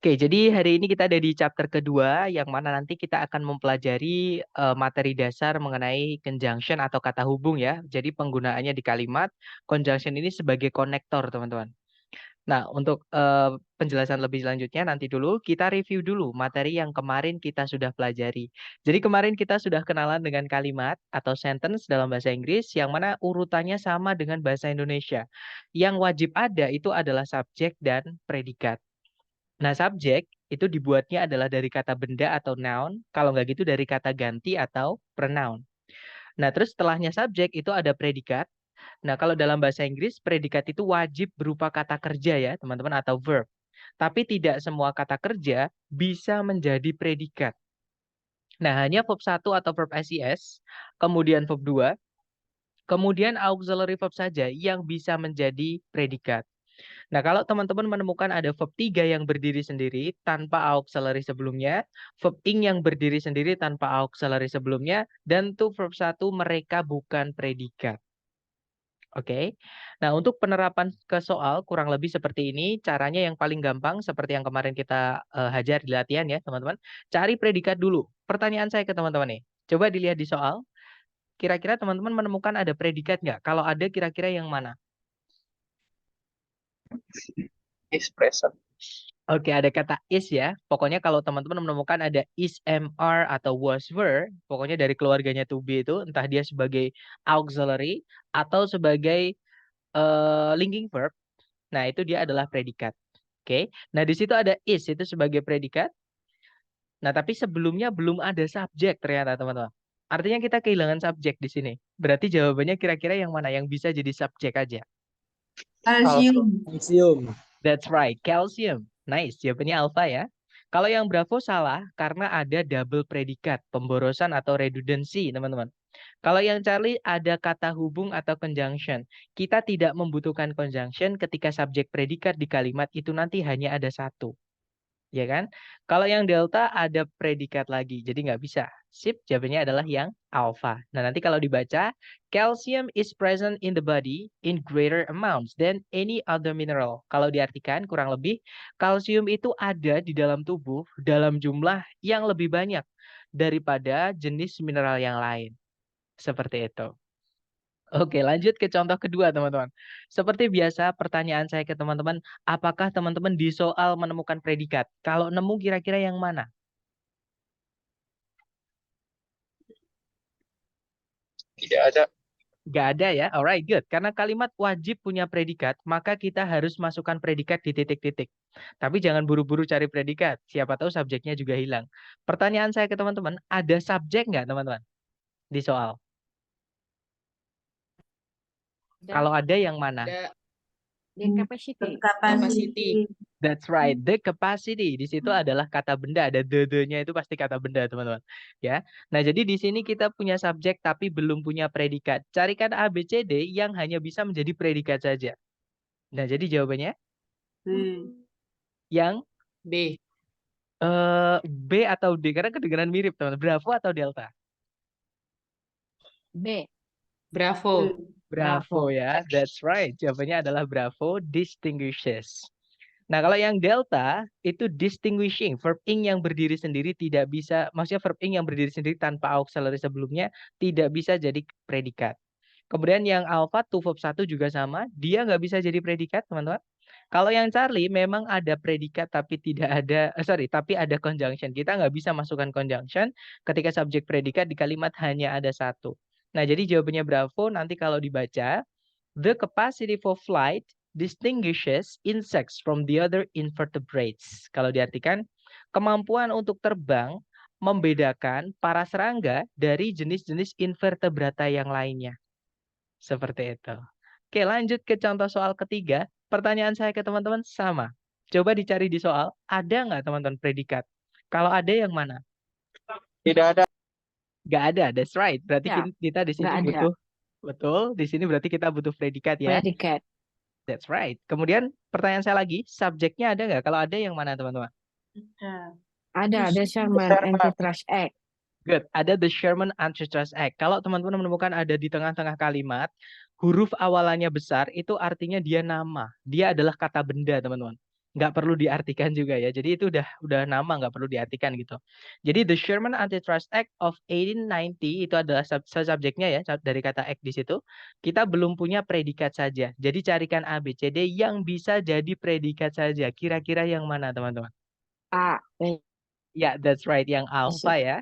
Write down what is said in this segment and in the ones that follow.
Oke, jadi hari ini kita ada di chapter kedua, yang mana nanti kita akan mempelajari materi dasar mengenai conjunction atau kata hubung ya. Jadi penggunaannya di kalimat, conjunction ini sebagai konektor, teman-teman. Nah, untuk penjelasan lebih selanjutnya nanti dulu kita review dulu materi yang kemarin kita sudah pelajari. Jadi kemarin kita sudah kenalan dengan kalimat atau sentence dalam bahasa Inggris yang mana urutannya sama dengan bahasa Indonesia. Yang wajib ada itu adalah subjek dan predikat. Nah, subjek itu dibuatnya adalah dari kata benda atau noun, kalau nggak gitu dari kata ganti atau pronoun. Nah, terus setelahnya subjek itu ada predikat. Nah, kalau dalam bahasa Inggris, predikat itu wajib berupa kata kerja ya, teman-teman, atau verb. Tapi tidak semua kata kerja bisa menjadi predikat. Nah, hanya verb 1 atau verb SES, kemudian verb 2, kemudian auxiliary verb saja yang bisa menjadi predikat. Nah, kalau teman-teman menemukan ada verb 3 yang berdiri sendiri tanpa auxiliary sebelumnya, verb ing yang berdiri sendiri tanpa auxiliary sebelumnya, dan tuh verb 1 mereka bukan predikat. Oke. Nah, untuk penerapan ke soal kurang lebih seperti ini. Caranya yang paling gampang seperti yang kemarin kita hajar di latihan ya, teman-teman. Cari predikat dulu. Pertanyaan saya ke teman-teman nih. Coba dilihat di soal. Kira-kira teman-teman menemukan ada predikat nggak? Kalau ada, kira-kira yang mana? Is present. Oke, ada kata is ya. Pokoknya kalau teman-teman menemukan ada is, MR, atau was, were, pokoknya dari keluarganya to be itu, entah dia sebagai auxiliary atau sebagai linking verb, nah itu dia adalah predikat. Oke, nah di situ ada is itu sebagai predikat. Nah, tapi sebelumnya belum ada subjek ternyata, teman-teman. Artinya kita kehilangan subjek di sini. Berarti jawabannya kira-kira yang mana yang bisa jadi subjek aja? Kalsium. Kalsium. That's right, calcium. Nice, jawabannya alpha ya. Kalau yang Bravo salah karena ada double predikat, pemborosan atau redundancy, teman-teman. Kalau yang Charlie ada kata hubung atau conjunction. Kita tidak membutuhkan conjunction ketika subjek predikat di kalimat itu nanti hanya ada satu. Ya kan? Kalau yang delta ada predikat lagi, jadi nggak bisa. Sip, jawabannya adalah yang alpha. Nah, nanti kalau dibaca, calcium is present in the body in greater amounts than any other mineral. Kalau diartikan, kurang lebih, kalsium itu ada di dalam tubuh dalam jumlah yang lebih banyak daripada jenis mineral yang lain. Seperti itu. Oke, lanjut ke contoh kedua, teman-teman. Seperti biasa, pertanyaan saya ke teman-teman, apakah teman-teman di soal menemukan predikat? Kalau nemu kira-kira yang mana? Tidak ada. Nggak ada ya? Alright, good. Karena kalimat wajib punya predikat, maka kita harus masukkan predikat di titik-titik. Tapi jangan buru-buru cari predikat. Siapa tahu subjeknya juga hilang. Pertanyaan saya ke teman-teman, ada subjek nggak, teman-teman? Di soal. Kalau ada yang mana? The capacity. Capacity. That's right, the capacity. Di situ adalah kata benda, ada the-nya itu pasti kata benda, teman-teman. Ya. Nah, jadi di sini kita punya subjek tapi belum punya predikat. Carikan A, B, C, D yang hanya bisa menjadi predikat saja. Nah, jadi jawabannya yang B. B atau D karena kedengaran mirip, teman. Bravo atau Delta? B. Bravo. Bravo ya, that's right. Jawabannya adalah Bravo, distinguishes. Nah, kalau yang delta itu distinguishing, verb ing yang berdiri sendiri tidak bisa, maksudnya verb ing yang berdiri sendiri tanpa auxiliary sebelumnya tidak bisa jadi predikat. Kemudian yang alpha to verb 1 juga sama, dia nggak bisa jadi predikat, teman-teman. Kalau yang Charlie memang ada predikat tapi tidak ada, tapi ada conjunction. Kita nggak bisa masukkan conjunction ketika subjek predikat di kalimat hanya ada satu. Nah, jadi jawabannya Bravo nanti kalau dibaca, the capacity for flight distinguishes insects from the other invertebrates. Kalau diartikan, kemampuan untuk terbang membedakan para serangga dari jenis-jenis invertebrata yang lainnya. Seperti itu. Oke, lanjut ke contoh soal ketiga. Pertanyaan saya ke teman-teman sama. Coba dicari di soal, ada nggak teman-teman predikat? Kalau ada yang mana? Tidak ada. Nggak ada, that's right. Berarti Ya, kita di sini nggak ada. butuh, betul, di sini berarti kita butuh predikat ya. Predikat. That's right. Kemudian pertanyaan saya lagi, subjeknya ada nggak? Kalau ada yang mana teman-teman? Ada the Sherman Antitrust Act. Good. Ada the Sherman Antitrust Act. Kalau teman-teman menemukan ada di tengah-tengah kalimat, huruf awalannya besar, itu artinya dia nama. Dia adalah kata benda, teman-teman. nggak perlu diartikan juga ya. Jadi itu udah nama, nggak perlu diartikan gitu. Jadi the Sherman Antitrust Act of 1890 itu adalah subjeknya ya dari kata act di situ. Kita belum punya predikat saja. Jadi carikan A, B, C, D yang bisa jadi predikat saja. Kira-kira yang mana teman-teman? A. Ya, that's right, yang alpha ya.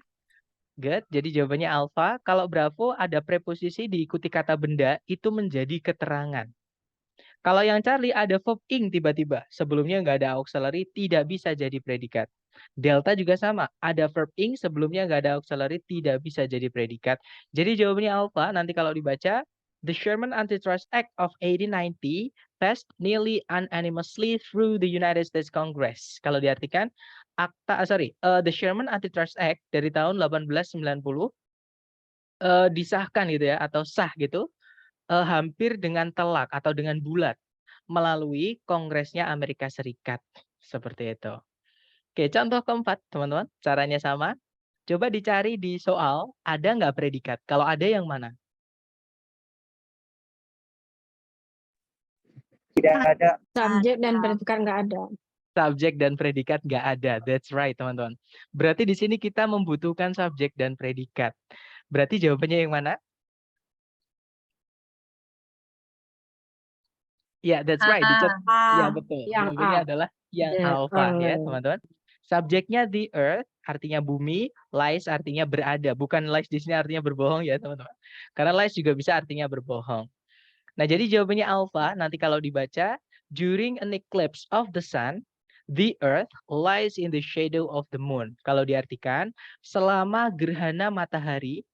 Good. Jadi jawabannya alpha. Kalau Bravo ada preposisi diikuti kata benda itu menjadi keterangan. Kalau yang Charlie ada verb ing tiba-tiba. Sebelumnya nggak ada auxiliary, tidak bisa jadi predikat. Delta juga sama. Ada verb ing, sebelumnya nggak ada auxiliary, tidak bisa jadi predikat. Jadi jawabannya alpha. Nanti kalau dibaca, the Sherman Antitrust Act of 1890 passed nearly unanimously through the United States Congress. Kalau diartikan, the Sherman Antitrust Act dari tahun 1890 disahkan gitu ya, atau sah gitu, hampir dengan telak atau dengan bulat melalui Kongresnya Amerika Serikat. Seperti itu. Oke, contoh keempat, teman-teman. Caranya sama. Coba dicari di soal, ada nggak predikat? Kalau ada yang mana? Tidak ada. Subjek dan predikat nggak ada. Subjek dan predikat nggak ada. That's right, teman-teman. Berarti di sini kita membutuhkan subjek dan predikat. Berarti jawabannya yang mana? Ya, that's right. Ya, betul. Yang Jawabannya A. adalah yang The alpha ya, Earth. teman-teman. Subjeknya the earth, artinya bumi. Lies artinya berada. Bukan lies di sini artinya berbohong ya, teman-teman. Karena lies juga bisa artinya berbohong. Nah, jadi jawabannya alpha. Nanti kalau dibaca, during an eclipse of the sun, the earth lies in the shadow of the moon. Kalau diartikan, selama gerhana matahari,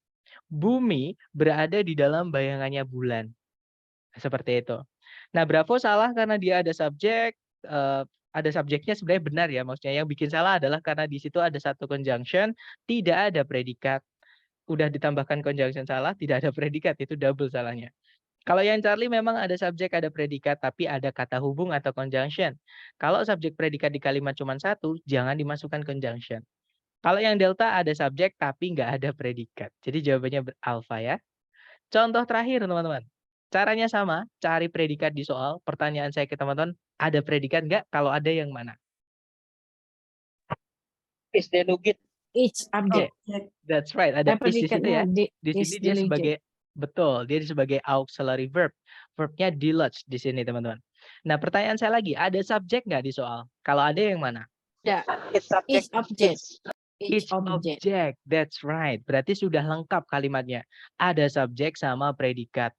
bumi berada di dalam bayangannya bulan. Seperti itu. Nah, Bravo salah karena dia ada subjek, ada subjeknya sebenarnya benar ya. Maksudnya yang bikin salah adalah karena di situ ada satu conjunction, tidak ada predikat. Udah ditambahkan conjunction salah, tidak ada predikat, itu double salahnya. Kalau yang Charlie memang ada subjek, ada predikat, tapi ada kata hubung atau conjunction. Kalau subjek predikat di kalimat cuma satu, jangan dimasukkan conjunction. Kalau yang Delta ada subjek, tapi nggak ada predikat. Jadi jawabannya alpha ya. Contoh terakhir, teman-teman. Caranya sama, cari predikat di soal. Pertanyaan saya ke teman-teman, ada predikat nggak? Kalau ada yang mana? Is the lugit. Each object. That's right, ada is di situ ya. Predikatnya Di is sini dia diligent. sebagai, betul, dia sebagai auxiliary verb. Verbnya deluge di sini, teman-teman. Nah, pertanyaan saya lagi, ada subjek nggak di soal? Kalau ada yang mana? Ada. It's subject. Each object. Each object, that's right. Berarti sudah lengkap kalimatnya. Ada subjek sama predikat.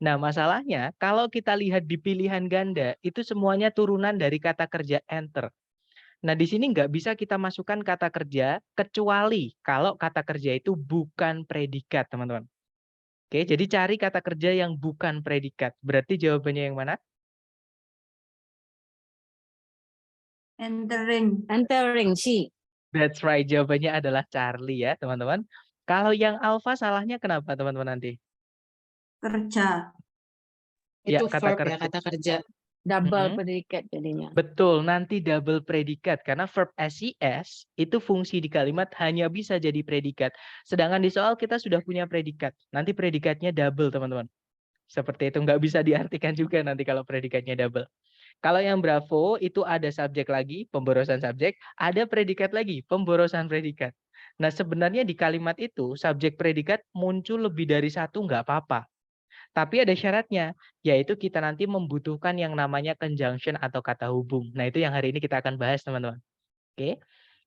Nah, masalahnya kalau kita lihat di pilihan ganda, itu semuanya turunan dari kata kerja enter. Nah, di sini nggak bisa kita masukkan kata kerja, kecuali kalau kata kerja itu bukan predikat, teman-teman. Oke, jadi cari kata kerja yang bukan predikat. Berarti jawabannya yang mana? Entering. Entering C. That's right, jawabannya adalah Charlie ya, teman-teman. Kalau yang alpha salahnya kenapa, teman-teman nanti? Kerja. Ya, Itu kata verb ya, kerja. kata kerja. Double Mhm. predikat jadinya. Betul, nanti double predikat karena verb SES itu fungsi di kalimat hanya bisa jadi predikat. Sedangkan di soal kita sudah punya predikat. Nanti predikatnya double, teman-teman. Seperti itu, nggak bisa diartikan juga nanti kalau predikatnya double. Kalau yang Bravo itu ada subjek lagi, pemborosan subjek, ada predikat lagi, pemborosan predikat. Nah, sebenarnya di kalimat itu subjek predikat muncul lebih dari satu nggak apa-apa. Tapi ada syaratnya, yaitu kita nanti membutuhkan yang namanya conjunction atau kata hubung. Nah, itu yang hari ini kita akan bahas, teman-teman. Oke.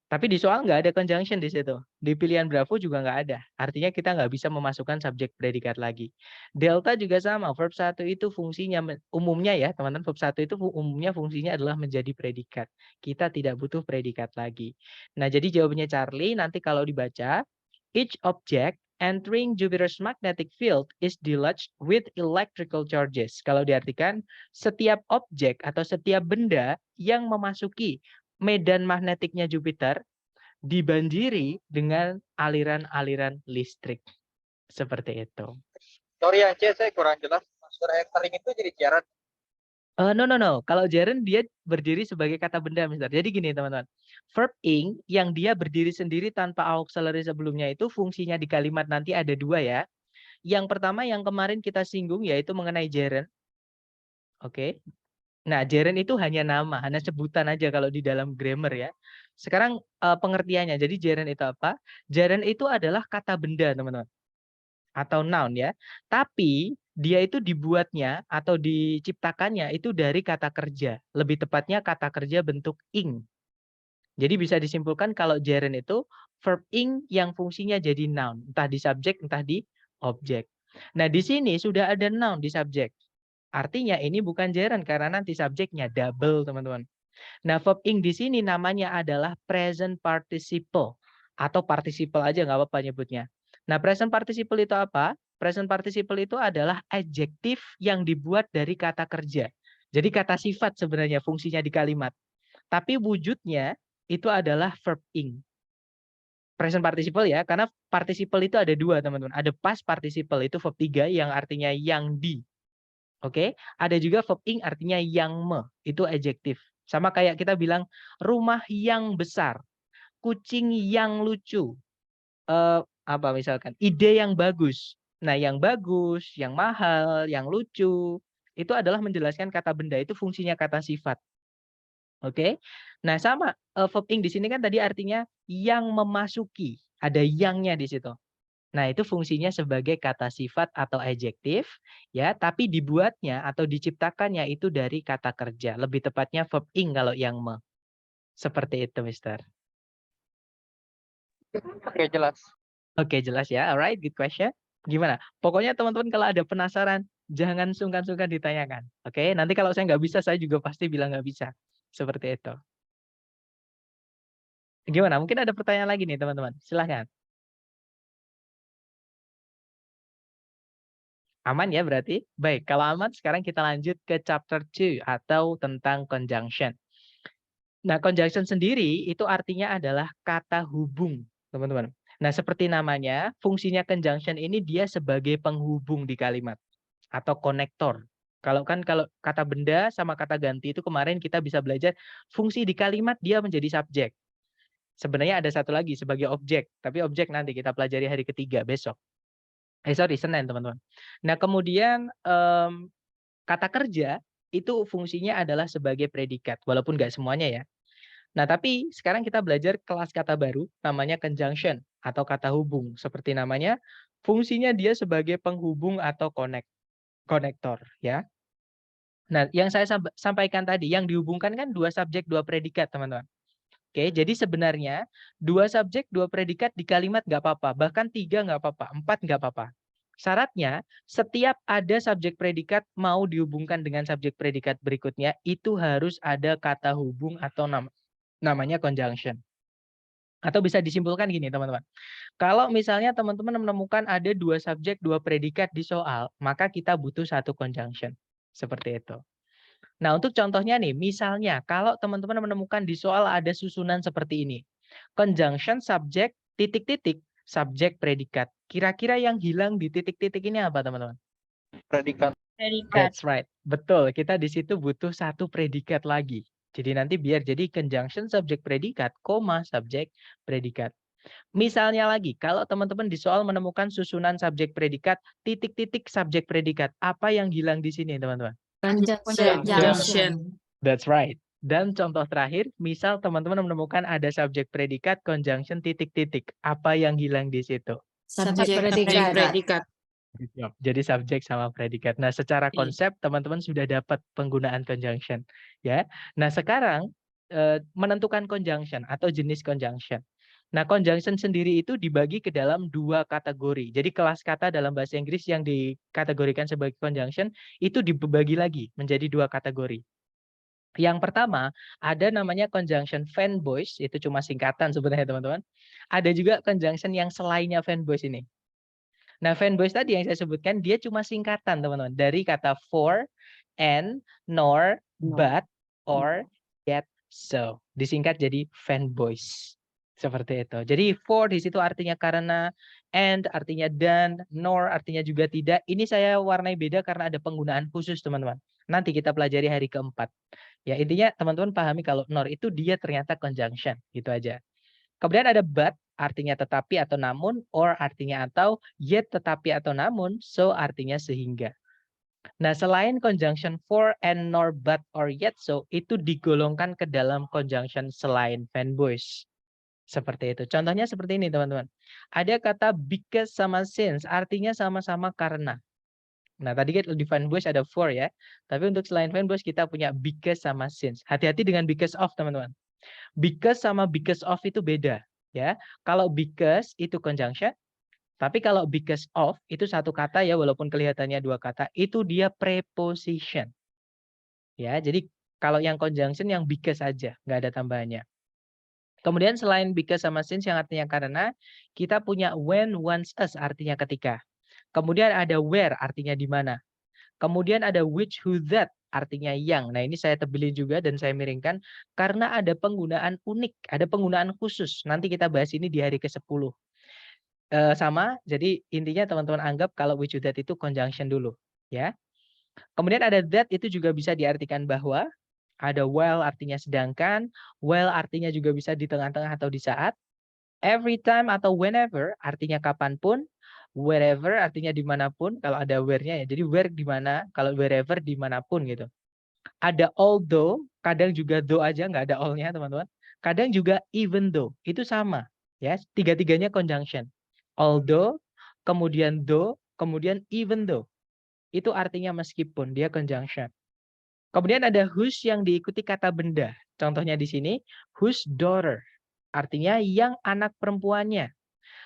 Tapi di soal nggak ada conjunction di situ. Di pilihan Bravo juga nggak ada. Artinya kita nggak bisa memasukkan subjek predikat lagi. Delta juga sama. Verb 1 itu fungsinya, umumnya ya, teman-teman. Verb 1 itu umumnya fungsinya adalah menjadi predikat. Kita tidak butuh predikat lagi. Nah, jadi jawabannya Charlie nanti kalau dibaca, each object entering Jupiter's magnetic field is deluged with electrical charges. Kalau diartikan, setiap objek atau setiap benda yang memasuki medan magnetiknya Jupiter dibanjiri dengan aliran-aliran listrik. Seperti itu. Sorry aja, saya kurang jelas. Maksud entering itu jadi jaran. No. Kalau gerund dia berdiri sebagai kata benda, misalnya. Jadi gini, teman-teman. Verb ing yang dia berdiri sendiri tanpa auxiliary sebelumnya itu fungsinya di kalimat nanti ada dua ya. Yang pertama yang kemarin kita singgung yaitu mengenai gerund. Oke. Nah, gerund itu hanya nama, hanya sebutan aja kalau di dalam grammar ya. Sekarang pengertiannya. Jadi gerund itu apa? Gerund itu adalah kata benda, teman-teman. Atau noun ya. Tapi dia itu dibuatnya atau diciptakannya itu dari kata kerja. Lebih tepatnya kata kerja bentuk ing. Jadi bisa disimpulkan kalau gerund itu verb ing yang fungsinya jadi noun, entah di subjek, entah di objek. Nah, di sini sudah ada noun di subjek. Artinya ini bukan gerund karena nanti subjeknya double, teman-teman. Nah, verb ing di sini namanya adalah present participle atau participle aja nggak apa-apa nyebutnya. Nah, present participle itu apa? Present participle itu adalah adjektif yang dibuat dari kata kerja. Jadi kata sifat sebenarnya fungsinya di kalimat. Tapi wujudnya itu adalah verb ing. Present participle ya, karena participle itu ada dua, teman-teman. Ada past participle itu verb 3 yang artinya yang di. Oke, ada juga verb ing artinya yang itu adjektif. Sama kayak kita bilang rumah yang besar, kucing yang lucu, apa misalkan ide yang bagus. Nah, yang bagus, yang mahal, yang lucu itu adalah menjelaskan kata benda, itu fungsinya kata sifat. Oke. Nah, sama verb ing di sini kan tadi artinya yang memasuki, ada yangnya di situ. Nah, itu fungsinya sebagai kata sifat atau adjektif, ya, tapi dibuatnya atau diciptakannya itu dari kata kerja. Lebih tepatnya verb ing kalau yang seperti itu, Mister. Oke, jelas. Oke, jelas ya. Alright, good question. Gimana? Pokoknya teman-teman kalau ada penasaran, jangan sungkan-sungkan ditanyakan. Oke, nanti kalau saya nggak bisa, saya juga pasti bilang nggak bisa. Seperti itu. Gimana? Mungkin ada pertanyaan lagi nih, teman-teman. Silahkan. Aman ya berarti? Baik, kalau aman sekarang kita lanjut ke chapter 2 atau tentang conjunction. Nah, conjunction sendiri itu artinya adalah kata hubung, teman-teman. Nah, seperti namanya, fungsinya conjunction ini dia sebagai penghubung di kalimat atau konektor. Kalau kata benda sama kata ganti itu kemarin kita bisa belajar fungsi di kalimat dia menjadi subjek. Sebenarnya ada satu lagi sebagai objek, tapi objek nanti kita pelajari hari ketiga besok. Senin, teman-teman. Nah, kemudian kata kerja itu fungsinya adalah sebagai predikat, walaupun nggak semuanya ya. Nah, tapi sekarang kita belajar kelas kata baru, namanya conjunction atau kata hubung. Seperti namanya, fungsinya dia sebagai penghubung atau konektor, ya. Nah, yang saya sampaikan tadi, yang dihubungkan kan dua subjek, dua predikat, teman-teman. Oke, jadi sebenarnya dua subjek, dua predikat di kalimat nggak apa-apa, bahkan 3 nggak apa-apa, 4 nggak apa-apa. Syaratnya, setiap ada subjek predikat mau dihubungkan dengan subjek predikat berikutnya, itu harus ada kata hubung atau namanya conjunction. Atau bisa disimpulkan gini, teman-teman. Kalau misalnya teman-teman menemukan ada dua subjek, dua predikat di soal, maka kita butuh satu conjunction. Seperti itu. Nah, untuk contohnya nih, misalnya kalau teman-teman menemukan di soal ada susunan seperti ini. Conjunction subjek, titik-titik, subjek predikat. Kira-kira yang hilang di titik-titik ini apa, teman-teman? Predikat. That's right. Betul, kita di situ butuh satu predikat lagi. Jadi nanti biar jadi conjunction subjek predikat, koma subjek predikat. Misalnya lagi, kalau teman-teman di soal menemukan susunan subjek predikat, titik-titik subjek predikat. Apa yang hilang di sini, teman-teman? Conjunction. That's right. Dan contoh terakhir, misal teman-teman menemukan ada subjek predikat conjunction titik-titik. Apa yang hilang di situ? Subjek Predikat. predikat. Jadi subjek sama predikat. Nah, secara konsep teman-teman sudah dapat penggunaan conjunction, ya. Nah, sekarang menentukan conjunction atau jenis conjunction. Nah, conjunction sendiri itu dibagi ke dalam dua kategori. Jadi kelas kata dalam bahasa Inggris yang dikategorikan sebagai conjunction itu dibagi lagi menjadi dua kategori. Yang pertama, ada namanya conjunction fanboys, itu cuma singkatan sebenarnya, teman-teman. Ada juga conjunction yang selainnya fanboys ini. Nah, fanboys tadi yang saya sebutkan, dia cuma singkatan, teman-teman. Dari kata for, and, nor, but, or, yet, so. Disingkat jadi fanboys. Seperti itu. Jadi for di situ artinya karena, and artinya dan, nor artinya juga tidak. Ini saya warnai beda karena ada penggunaan khusus, teman-teman. Nanti kita pelajari hari keempat. Ya, intinya teman-teman pahami kalau nor itu dia ternyata conjunction. Gitu aja. Kemudian ada but, artinya tetapi atau namun, or artinya atau, yet tetapi atau namun, so artinya sehingga. Nah, selain conjunction for and nor but or yet so itu digolongkan ke dalam conjunction selain fanboys. Seperti itu. Contohnya seperti ini, teman-teman. Ada kata because sama since, artinya sama-sama karena. Nah, tadi kan di fanboys ada for ya. Tapi untuk selain fanboys kita punya because sama since. Hati-hati dengan because of, teman-teman. Because sama because of itu beda, ya. Kalau because itu conjunction, tapi kalau because of itu satu kata ya, walaupun kelihatannya dua kata, itu dia preposition. Ya, jadi kalau yang conjunction yang because saja, nggak ada tambahannya. Kemudian selain because sama since yang artinya karena, kita punya when, once, as artinya ketika. Kemudian ada where artinya di mana. Kemudian ada which, who, that artinya yang. Nah, ini saya tebelin juga dan saya miringkan karena ada penggunaan unik, ada penggunaan khusus. Nanti kita bahas ini di hari ke-10. Sama, jadi intinya teman-teman anggap kalau which, who, that itu conjunction dulu, ya. Kemudian ada that itu juga bisa diartikan bahwa, ada while artinya sedangkan, while artinya juga bisa di tengah-tengah atau di saat, every time atau whenever artinya kapanpun, wherever artinya dimanapun, kalau ada where-nya ya, jadi where di mana, kalau wherever dimanapun gitu. Ada although, kadang juga though aja nggak ada all-nya teman-teman. Kadang juga even though, itu sama, ya, tiga-tiganya conjunction. Although, kemudian though, kemudian even though. Itu artinya meskipun, dia conjunction. Kemudian ada whose yang diikuti kata benda. Contohnya di sini, whose daughter. Artinya yang anak perempuannya.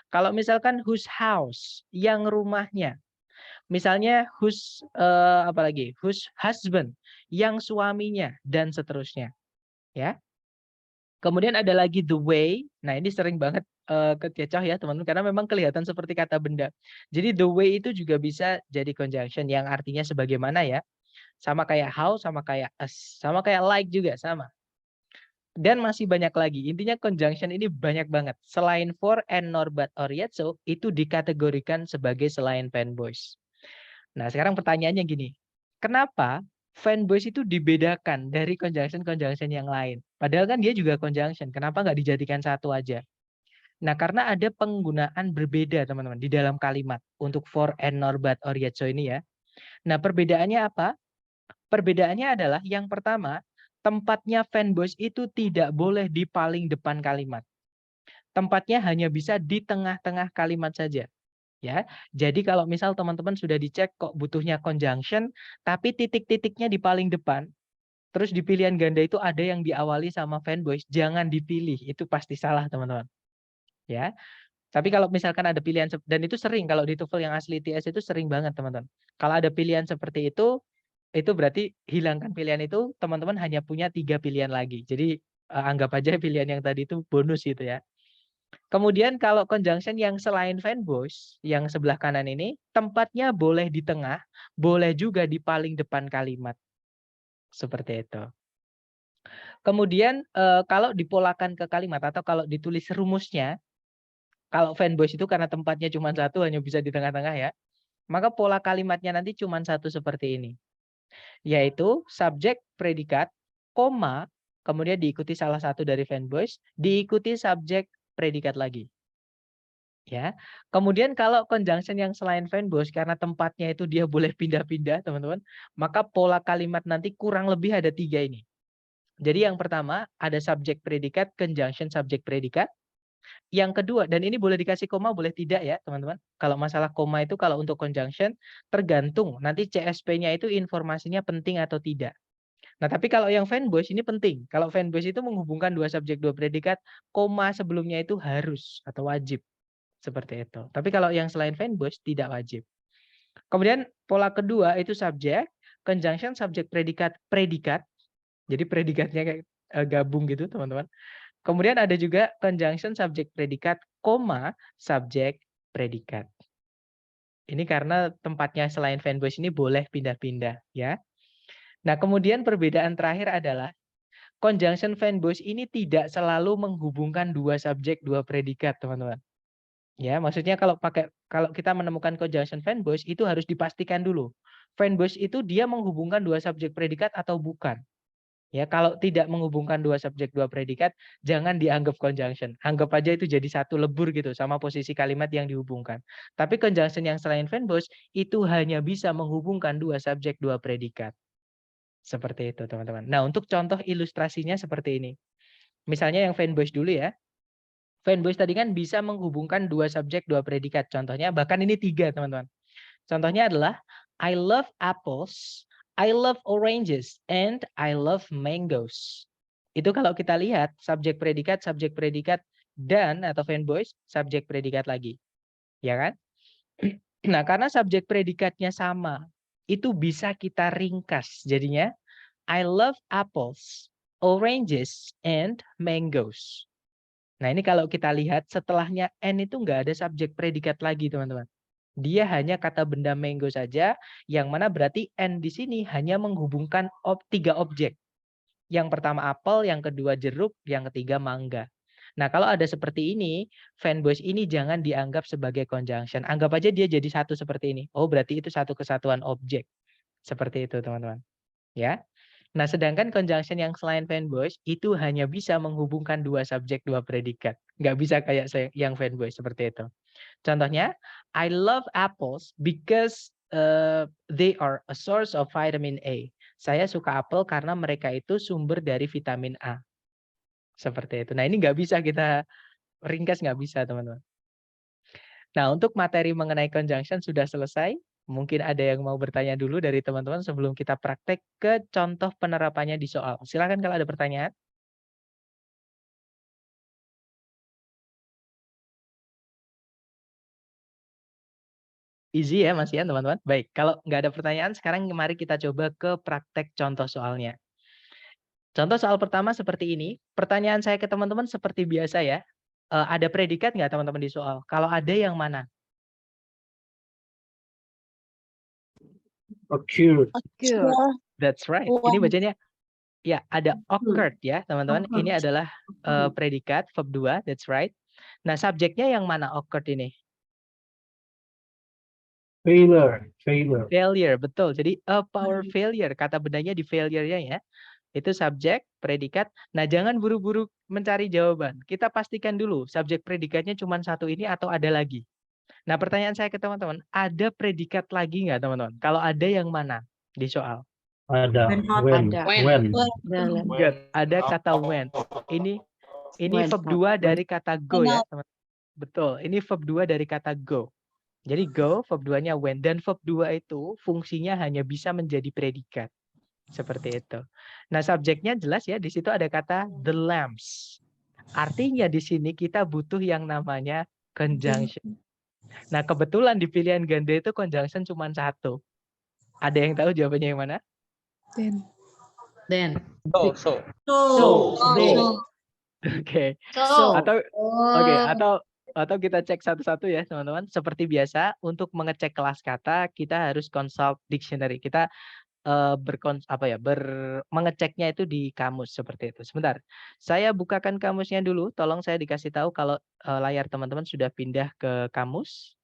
Kalau misalkan whose house, yang rumahnya. Misalnya whose apalagi? Whose husband, yang suaminya dan seterusnya. Ya. Kemudian ada lagi the way. Nah, ini sering banget kekecoh ya, teman-teman, karena memang kelihatan seperti kata benda. Jadi the way itu juga bisa jadi conjunction yang artinya sebagaimana ya. Sama kayak how, sama kayak as, sama kayak like juga sama. Dan masih banyak lagi. Intinya conjunction ini banyak banget. Selain for and nor but or yet so itu dikategorikan sebagai selain fanboys. Nah, sekarang pertanyaannya gini. Kenapa fanboys itu dibedakan dari conjunction-conjunction yang lain? Padahal kan dia juga conjunction. Kenapa nggak dijadikan satu aja? Nah, karena ada penggunaan berbeda, teman-teman, di dalam kalimat untuk for and nor but or yet so ini ya. Nah, perbedaannya apa? Perbedaannya adalah yang pertama, tempatnya fanboys itu tidak boleh di paling depan kalimat. Tempatnya hanya bisa di tengah-tengah kalimat saja. Ya, jadi kalau misal teman-teman sudah dicek kok butuhnya conjunction, tapi titik-titiknya di paling depan, terus di pilihan ganda itu ada yang diawali sama fanboys, jangan dipilih, itu pasti salah teman-teman. Ya, tapi kalau misalkan ada pilihan dan itu sering kalau di TOEFL yang asli ITS itu sering banget teman-teman. Kalau ada pilihan seperti itu berarti hilangkan pilihan itu, teman-teman hanya punya 3 pilihan lagi. Jadi anggap aja pilihan yang tadi itu bonus gitu ya. Kemudian kalau conjunction yang selain fanboys, yang sebelah kanan ini, tempatnya boleh di tengah, boleh juga di paling depan kalimat. Seperti itu. Kemudian kalau dipolakan ke kalimat atau kalau ditulis rumusnya, kalau fanboys itu karena tempatnya cuma satu, hanya bisa di tengah-tengah ya, maka pola kalimatnya nanti cuma satu seperti ini. Yaitu subjek, predikat, koma, kemudian diikuti salah satu dari fanboys, diikuti subjek, predikat lagi. Ya. Kemudian kalau conjunction yang selain fanboys karena tempatnya itu dia boleh pindah-pindah, teman-teman, maka pola kalimat nanti kurang lebih ada 3 ini. Jadi yang pertama ada subjek predikat, conjunction subjek predikat. Yang kedua, dan ini boleh dikasih koma, boleh tidak ya, teman-teman. Kalau masalah koma itu kalau untuk conjunction tergantung nanti CSP-nya itu informasinya penting atau tidak. Nah, tapi kalau yang fanboys ini penting. Kalau fanboys itu menghubungkan dua subjek, dua predikat, koma sebelumnya itu harus atau wajib. Seperti itu. Tapi kalau yang selain fanboys tidak wajib. Kemudian pola kedua itu subjek, conjunction subjek predikat, predikat. Jadi predikatnya kayak gabung gitu, teman-teman. Kemudian ada juga conjunction subjek predikat, koma subjek predikat. Ini karena tempatnya selain fanboys ini boleh pindah-pindah ya. Nah, kemudian perbedaan terakhir adalah conjunction fanboys ini tidak selalu menghubungkan dua subjek, dua predikat, teman-teman. Ya, maksudnya kalau kita menemukan conjunction fanboys itu harus dipastikan dulu. Fanboys itu dia menghubungkan dua subjek predikat atau bukan. Ya, kalau tidak menghubungkan dua subjek, dua predikat, jangan dianggap conjunction. Anggap aja itu jadi satu lebur gitu sama posisi kalimat yang dihubungkan. Tapi conjunction yang selain fanboys itu hanya bisa menghubungkan dua subjek, dua predikat. Seperti itu, teman-teman. Nah, untuk contoh ilustrasinya seperti ini. Misalnya yang fanboys dulu ya. Fanboys tadi kan bisa menghubungkan dua subjek, dua predikat. Contohnya, bahkan ini 3, teman-teman. Contohnya adalah, I love apples, I love oranges, and I love mangoes. Itu kalau kita lihat, subjek predikat, dan atau fanboys, subjek predikat lagi. Ya kan? Nah, karena subjek predikatnya sama, itu bisa kita ringkas. Jadinya, I love apples, oranges, and mangoes. Nah, ini kalau kita lihat setelahnya N itu nggak ada subjek predikat lagi, teman-teman. Dia hanya kata benda mango saja, yang mana berarti N di sini hanya menghubungkan 3 objek. Yang pertama apel, yang kedua jeruk, yang ketiga mangga. Nah, kalau ada seperti ini, fanboys ini jangan dianggap sebagai conjunction. Anggap aja dia jadi satu seperti ini. Oh, berarti itu satu kesatuan objek. Seperti itu, teman-teman. Ya. Nah, sedangkan conjunction yang selain fanboys itu hanya bisa menghubungkan dua subjek, dua predikat. Nggak bisa kayak yang fanboys seperti itu. Contohnya, I love apples because they are a source of vitamin A. Saya suka apel karena mereka itu sumber dari vitamin A. Seperti itu. Nah, ini nggak bisa kita ringkas, nggak bisa, teman-teman. Nah, untuk materi mengenai conjunction sudah selesai. Mungkin ada yang mau bertanya dulu dari teman-teman sebelum kita praktek ke contoh penerapannya di soal. Silakan kalau ada pertanyaan. Easy ya Mas Ian, teman-teman. Baik, kalau nggak ada pertanyaan, sekarang mari kita coba ke praktek contoh soalnya. Contoh soal pertama seperti ini. Pertanyaan saya ke teman-teman seperti biasa ya. Ada predikat nggak teman-teman di soal? Kalau ada, yang mana? Occurred. That's right. Ini bacanya ya ada occurred ya teman-teman. Ini adalah predikat verb 2. That's right. Nah, subjeknya yang mana occurred ini? Failure, betul. Jadi a power failure, kata bendanya di failure-nya ya. Itu subjek, predikat. Nah, jangan buru-buru mencari jawaban. Kita pastikan dulu subjek predikatnya cuma satu ini atau ada lagi. Nah, pertanyaan saya ke teman-teman, ada predikat lagi nggak teman-teman? Kalau ada, yang mana di soal? Ada. When. Good. Ada kata when. Ini When. verb 2 dari kata go ya, teman-teman. Betul. Ini verb 2 dari kata go. Jadi go, verb 2-nya when. Dan verb 2 itu fungsinya hanya bisa menjadi predikat. Seperti itu. Nah, subjeknya jelas ya, di situ ada kata the lamps. Artinya di sini kita butuh yang namanya conjunction. Nah, kebetulan di pilihan ganda itu conjunction cuma satu. Ada yang tahu jawabannya yang mana? Then. So. Oke. So. Atau kita cek satu-satu ya, teman-teman. Seperti biasa, untuk mengecek kelas kata, kita harus consult dictionary. Kita mengeceknya itu di kamus seperti itu. Sebentar, saya bukakan kamusnya dulu. Tolong saya dikasih tahu kalau layar teman-teman sudah pindah ke kamus.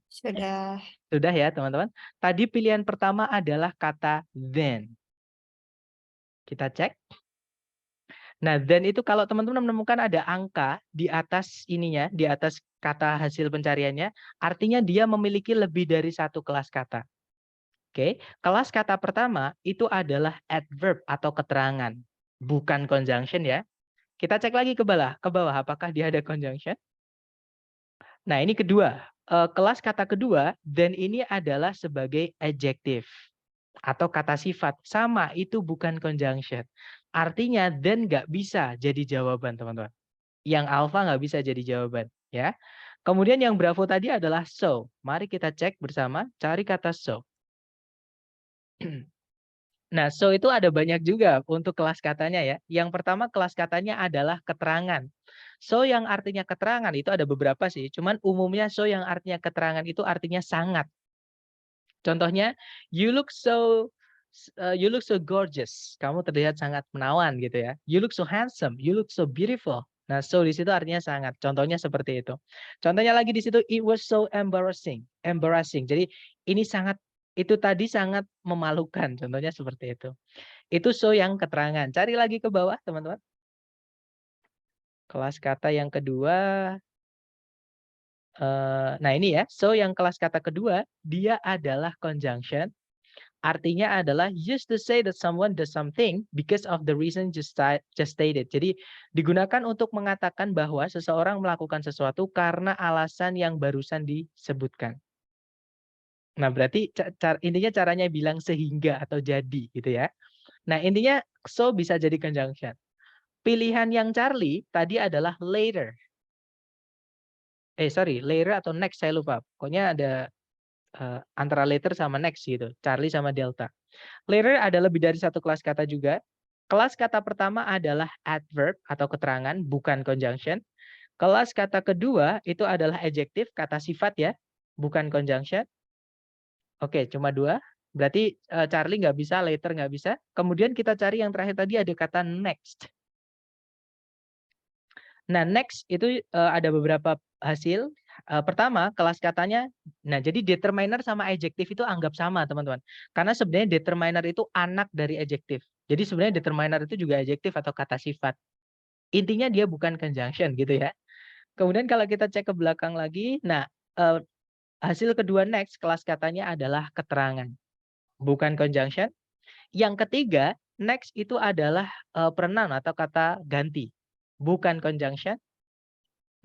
Sudah. Sudah ya teman-teman. Tadi pilihan pertama adalah kata then. Kita cek. Nah, then itu kalau teman-teman menemukan ada angka di atas ininya, di atas kata hasil pencariannya, artinya dia memiliki lebih dari satu kelas kata. Oke, kelas kata pertama itu adalah adverb atau keterangan, bukan conjunction ya. Kita cek lagi ke bawah apakah dia ada conjunction. Nah, ini kedua, kelas kata kedua, then ini adalah sebagai adjective atau kata sifat. Sama, itu bukan conjunction. Artinya then nggak bisa jadi jawaban, teman-teman. Yang alpha nggak bisa jadi jawaban, ya. Kemudian yang bravo tadi adalah so. Mari kita cek bersama, cari kata so. Nah, so itu ada banyak juga untuk kelas katanya ya. Yang pertama kelas katanya adalah keterangan. So yang artinya keterangan itu ada beberapa sih. Cuman umumnya so yang artinya keterangan itu artinya sangat. Contohnya, you look so gorgeous. Kamu terlihat sangat menawan gitu ya. You look so handsome. You look so beautiful. Nah, so di situ artinya sangat. Contohnya seperti itu. Contohnya lagi di situ, it was so embarrassing. Embarrassing. Jadi ini sangat itu tadi sangat memalukan, contohnya seperti itu. Itu so yang keterangan. Cari lagi ke bawah, teman-teman. Kelas kata yang kedua. Nah ini ya, so yang kelas kata kedua, dia adalah conjunction. Artinya adalah used to say that someone does something because of the reason just stated. Jadi digunakan untuk mengatakan bahwa seseorang melakukan sesuatu karena alasan yang barusan disebutkan. Nah berarti intinya caranya bilang sehingga atau jadi gitu ya. Nah intinya so bisa jadi conjunction. Pilihan yang Charlie tadi adalah later. Later atau next saya lupa. Pokoknya ada antara later sama next gitu. Charlie sama Delta. Later ada lebih dari satu kelas kata juga. Kelas kata pertama adalah adverb atau keterangan, bukan conjunction. Kelas kata kedua itu adalah adjective, kata sifat ya, bukan conjunction. Oke, cuma dua. Berarti Charlie nggak bisa, later nggak bisa. Kemudian kita cari yang terakhir tadi ada kata next. Nah, next itu ada beberapa hasil. Pertama, kelas katanya, nah jadi determiner sama adjektif itu anggap sama, teman-teman. Karena sebenarnya determiner itu anak dari adjektif. Jadi sebenarnya determiner itu juga adjektif atau kata sifat. Intinya dia bukan conjunction gitu ya. Kemudian kalau kita cek ke belakang lagi, nah hasil kedua next kelas katanya adalah keterangan, bukan conjunction. Yang ketiga, next itu adalah pronoun atau kata ganti, bukan conjunction.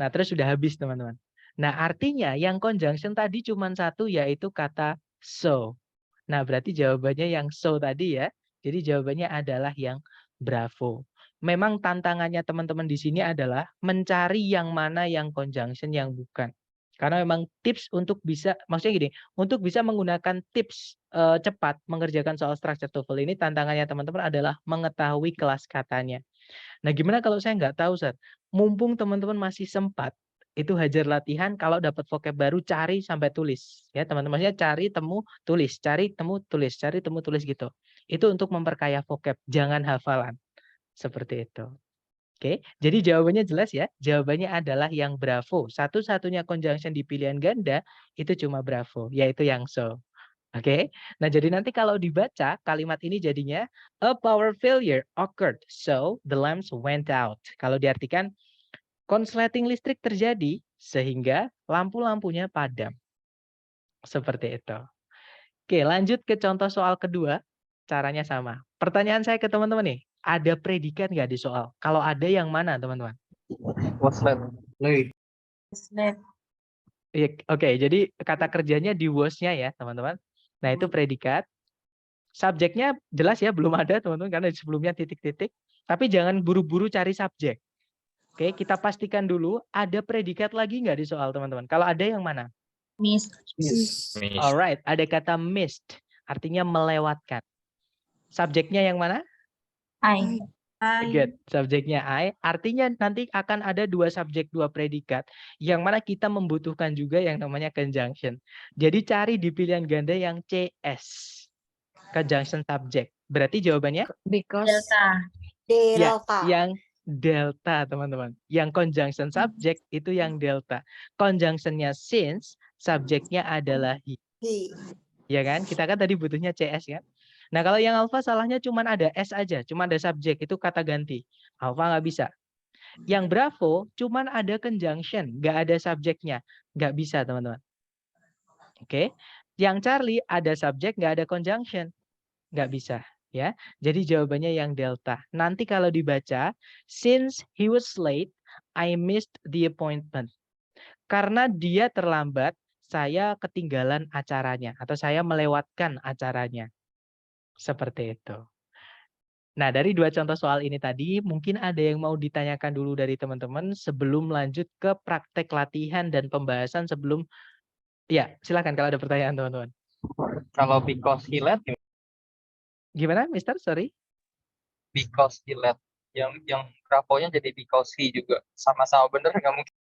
Nah, terus sudah habis, teman-teman. Nah, artinya yang conjunction tadi cuma satu, yaitu kata so. Nah, berarti jawabannya yang so tadi ya. Jadi jawabannya adalah yang bravo. Memang tantangannya teman-teman di sini adalah mencari yang mana yang conjunction, yang bukan. Karena memang tips untuk bisa, maksudnya gini, untuk bisa menggunakan tips cepat mengerjakan soal structure TOEFL ini, tantangannya teman-teman adalah mengetahui kelas katanya. Nah, gimana kalau saya nggak tahu, Sir? Mumpung teman-teman masih sempat, itu hajar latihan kalau dapat vocab baru cari sampai tulis. Ya, teman-teman, maksudnya cari, temu, tulis, cari, temu, tulis, cari, temu, tulis gitu. Itu untuk memperkaya vocab, jangan hafalan. Seperti itu. Oke, jadi jawabannya jelas ya. Jawabannya adalah yang bravo. Satu-satunya conjunction di pilihan ganda itu cuma bravo, yaitu yang so. Oke, nah jadi nanti kalau dibaca kalimat ini jadinya a power failure occurred, so the lamps went out. Kalau diartikan konsleting listrik terjadi sehingga lampu-lampunya padam. Seperti itu. Oke, lanjut ke contoh soal kedua. Caranya sama. Pertanyaan saya ke teman-teman nih, ada predikat nggak di soal? Kalau ada yang mana, teman-teman? Was that? Iya, oke, jadi kata kerjanya di was-nya ya, teman-teman. Nah, itu predikat. Subjeknya jelas ya, belum ada teman-teman karena sebelumnya titik-titik. Tapi jangan buru-buru cari subjek. Oke, kita pastikan dulu ada predikat lagi nggak di soal teman-teman. Kalau ada yang mana? Miss. Alright, ada kata missed, artinya melewatkan. Subjeknya yang mana? I. Good, subjeknya I. Artinya nanti akan ada dua subjek, dua predikat. Yang mana kita membutuhkan juga yang namanya conjunction. Jadi cari di pilihan ganda yang CS. Conjunction subject. Berarti jawabannya? Because Delta. Ya, yang delta, teman-teman. Yang conjunction subject itu yang delta. Conjunctionnya since, subjeknya adalah he. Ya kan? Kita kan tadi butuhnya CS kan? Nah, kalau yang alpha salahnya cuma ada S aja, cuma ada subjek, itu kata ganti. Alpha nggak bisa. Yang bravo cuma ada conjunction, nggak ada subjeknya. Nggak bisa, teman-teman. Oke. Yang Charlie ada subjek, nggak ada conjunction. Nggak bisa. Ya, jadi jawabannya yang delta. Nanti kalau dibaca, since he was late, I missed the appointment. Karena dia terlambat, saya ketinggalan acaranya atau saya melewatkan acaranya. Seperti itu. Nah, dari dua contoh soal ini tadi, mungkin ada yang mau ditanyakan dulu dari teman-teman sebelum lanjut ke praktek latihan dan pembahasan sebelum, ya silakan kalau ada pertanyaan teman-teman. Kalau because he left, Gimana, Mister? Sorry. because he left. Yang bravo-nya jadi because he juga. Sama-sama bener nggak mungkin.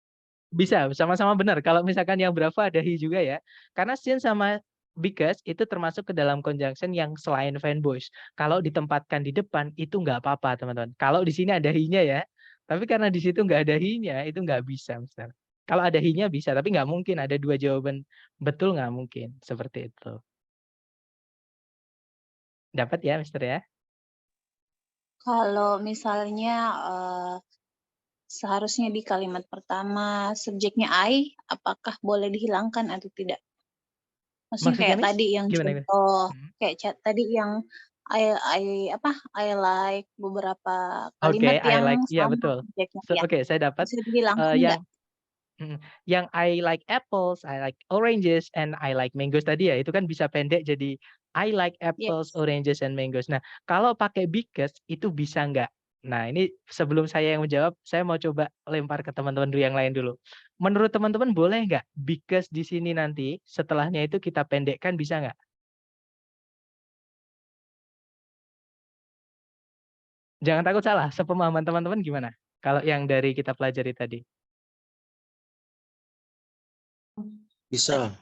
Bisa, sama-sama benar. Kalau misalkan yang bravo ada he juga ya. Karena since sama because itu termasuk ke dalam conjunction yang selain fanboys. Kalau ditempatkan di depan itu nggak apa-apa, teman-teman. Kalau di sini ada he-nya ya. Tapi karena di situ nggak ada he-nya, itu nggak bisa, Mister. Kalau ada he-nya bisa, tapi nggak mungkin ada dua jawaban betul, nggak mungkin. Seperti itu. Dapat ya, Mister ya? Kalau misalnya seharusnya di kalimat pertama subjeknya I, apakah boleh dihilangkan atau tidak? Maksudnya Maksudnya, kayak Miss? tadi yang Gimana gimana? contoh, Mhm. kayak tadi yang I apa, I like beberapa Oke, kalimat I yang like iya sama betul. subjeknya ya, Oke, saya dapat, bisa dihilangkan yang nggak? mhm, yang I like apples, I like oranges, and I like mangoes tadi ya, itu kan bisa pendek jadi I like apples, Yes. oranges, and mangoes. Nah, kalau pakai because itu bisa nggak? Nah, ini sebelum saya yang menjawab, saya mau coba lempar ke teman-teman dulu yang lain dulu. Menurut teman-teman boleh nggak because di sini nanti setelahnya itu kita pendekkan bisa nggak? Jangan takut salah, sepemahaman teman-teman gimana? Kalau yang dari kita pelajari tadi. Bisa.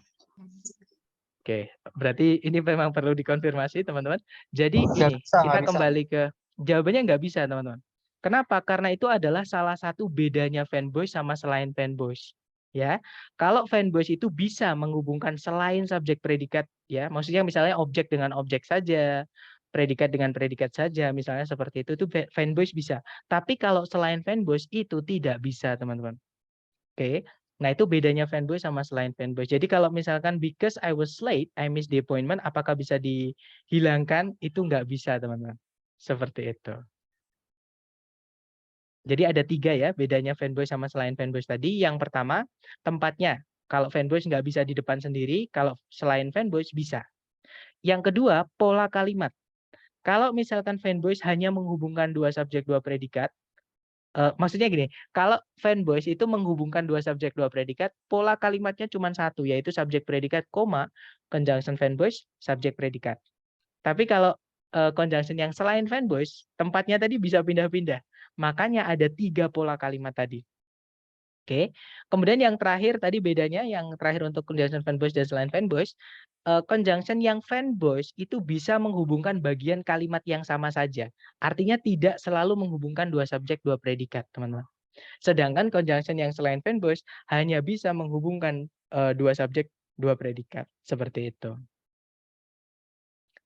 Oke, berarti ini memang perlu dikonfirmasi teman-teman. Jadi Nggak ini, bisa, kita nggak bisa. kembali ke jawabannya nggak bisa teman-teman. Kenapa? Karena itu adalah salah satu bedanya fanboys sama selain fanboys. Ya, kalau fanboys itu bisa menghubungkan selain subjek predikat, ya, maksudnya misalnya objek dengan objek saja, predikat dengan predikat saja, misalnya seperti itu fanboys bisa. Tapi kalau selain fanboys itu tidak bisa teman-teman. Oke. Nah, itu bedanya fanboy sama selain fanboy. Jadi kalau misalkan because I was late, I missed the appointment, apakah bisa dihilangkan? Itu nggak bisa, teman-teman. Seperti itu. Jadi ada 3 ya bedanya fanboy sama selain fanboys tadi. Yang pertama, tempatnya. Kalau fanboys nggak bisa di depan sendiri, kalau selain fanboys bisa. Yang kedua, pola kalimat. Kalau misalkan fanboys hanya menghubungkan 2 subjek 2 predikat, maksudnya gini, kalau fanboys itu menghubungkan 2 subjek 2 predikat, pola kalimatnya cuma 1, yaitu subjek predikat, koma, conjunction fanboys, subjek predikat. Tapi kalau conjunction yang selain fanboys, tempatnya tadi bisa pindah-pindah. Makanya ada 3 pola kalimat tadi. Oke. Kemudian yang terakhir tadi bedanya, yang terakhir untuk conjunction fanboys dan selain fanboys, conjunction yang fanboys itu bisa menghubungkan bagian kalimat yang sama saja. Artinya tidak selalu menghubungkan 2 subjek 2 predikat, teman-teman. Sedangkan conjunction yang selain fanboys hanya bisa menghubungkan 2 subjek 2 predikat, seperti itu.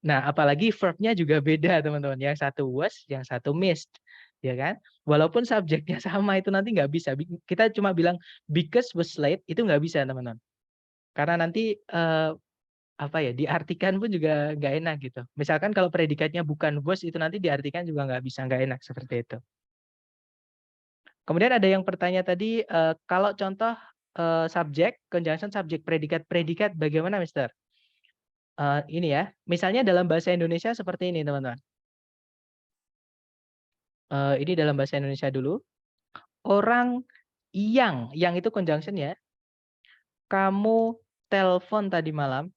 Nah, apalagi verb-nya juga beda, teman-teman. Yang satu was, yang satu missed, ya kan? Walaupun subjeknya sama itu nanti nggak bisa. Kita cuma bilang because was late itu nggak bisa, teman-teman. Karena nanti apa ya, diartikan pun juga nggak enak gitu. Misalkan kalau predikatnya bukan was itu nanti diartikan juga nggak bisa, nggak enak seperti itu. Kemudian ada yang bertanya tadi, kalau contoh subjek, conjunction subjek predikat, predikat bagaimana, Mister? Ini ya, misalnya dalam bahasa Indonesia seperti ini, teman-teman. Ini dalam bahasa Indonesia dulu. Orang yang itu conjunction ya. Kamu telepon tadi malam.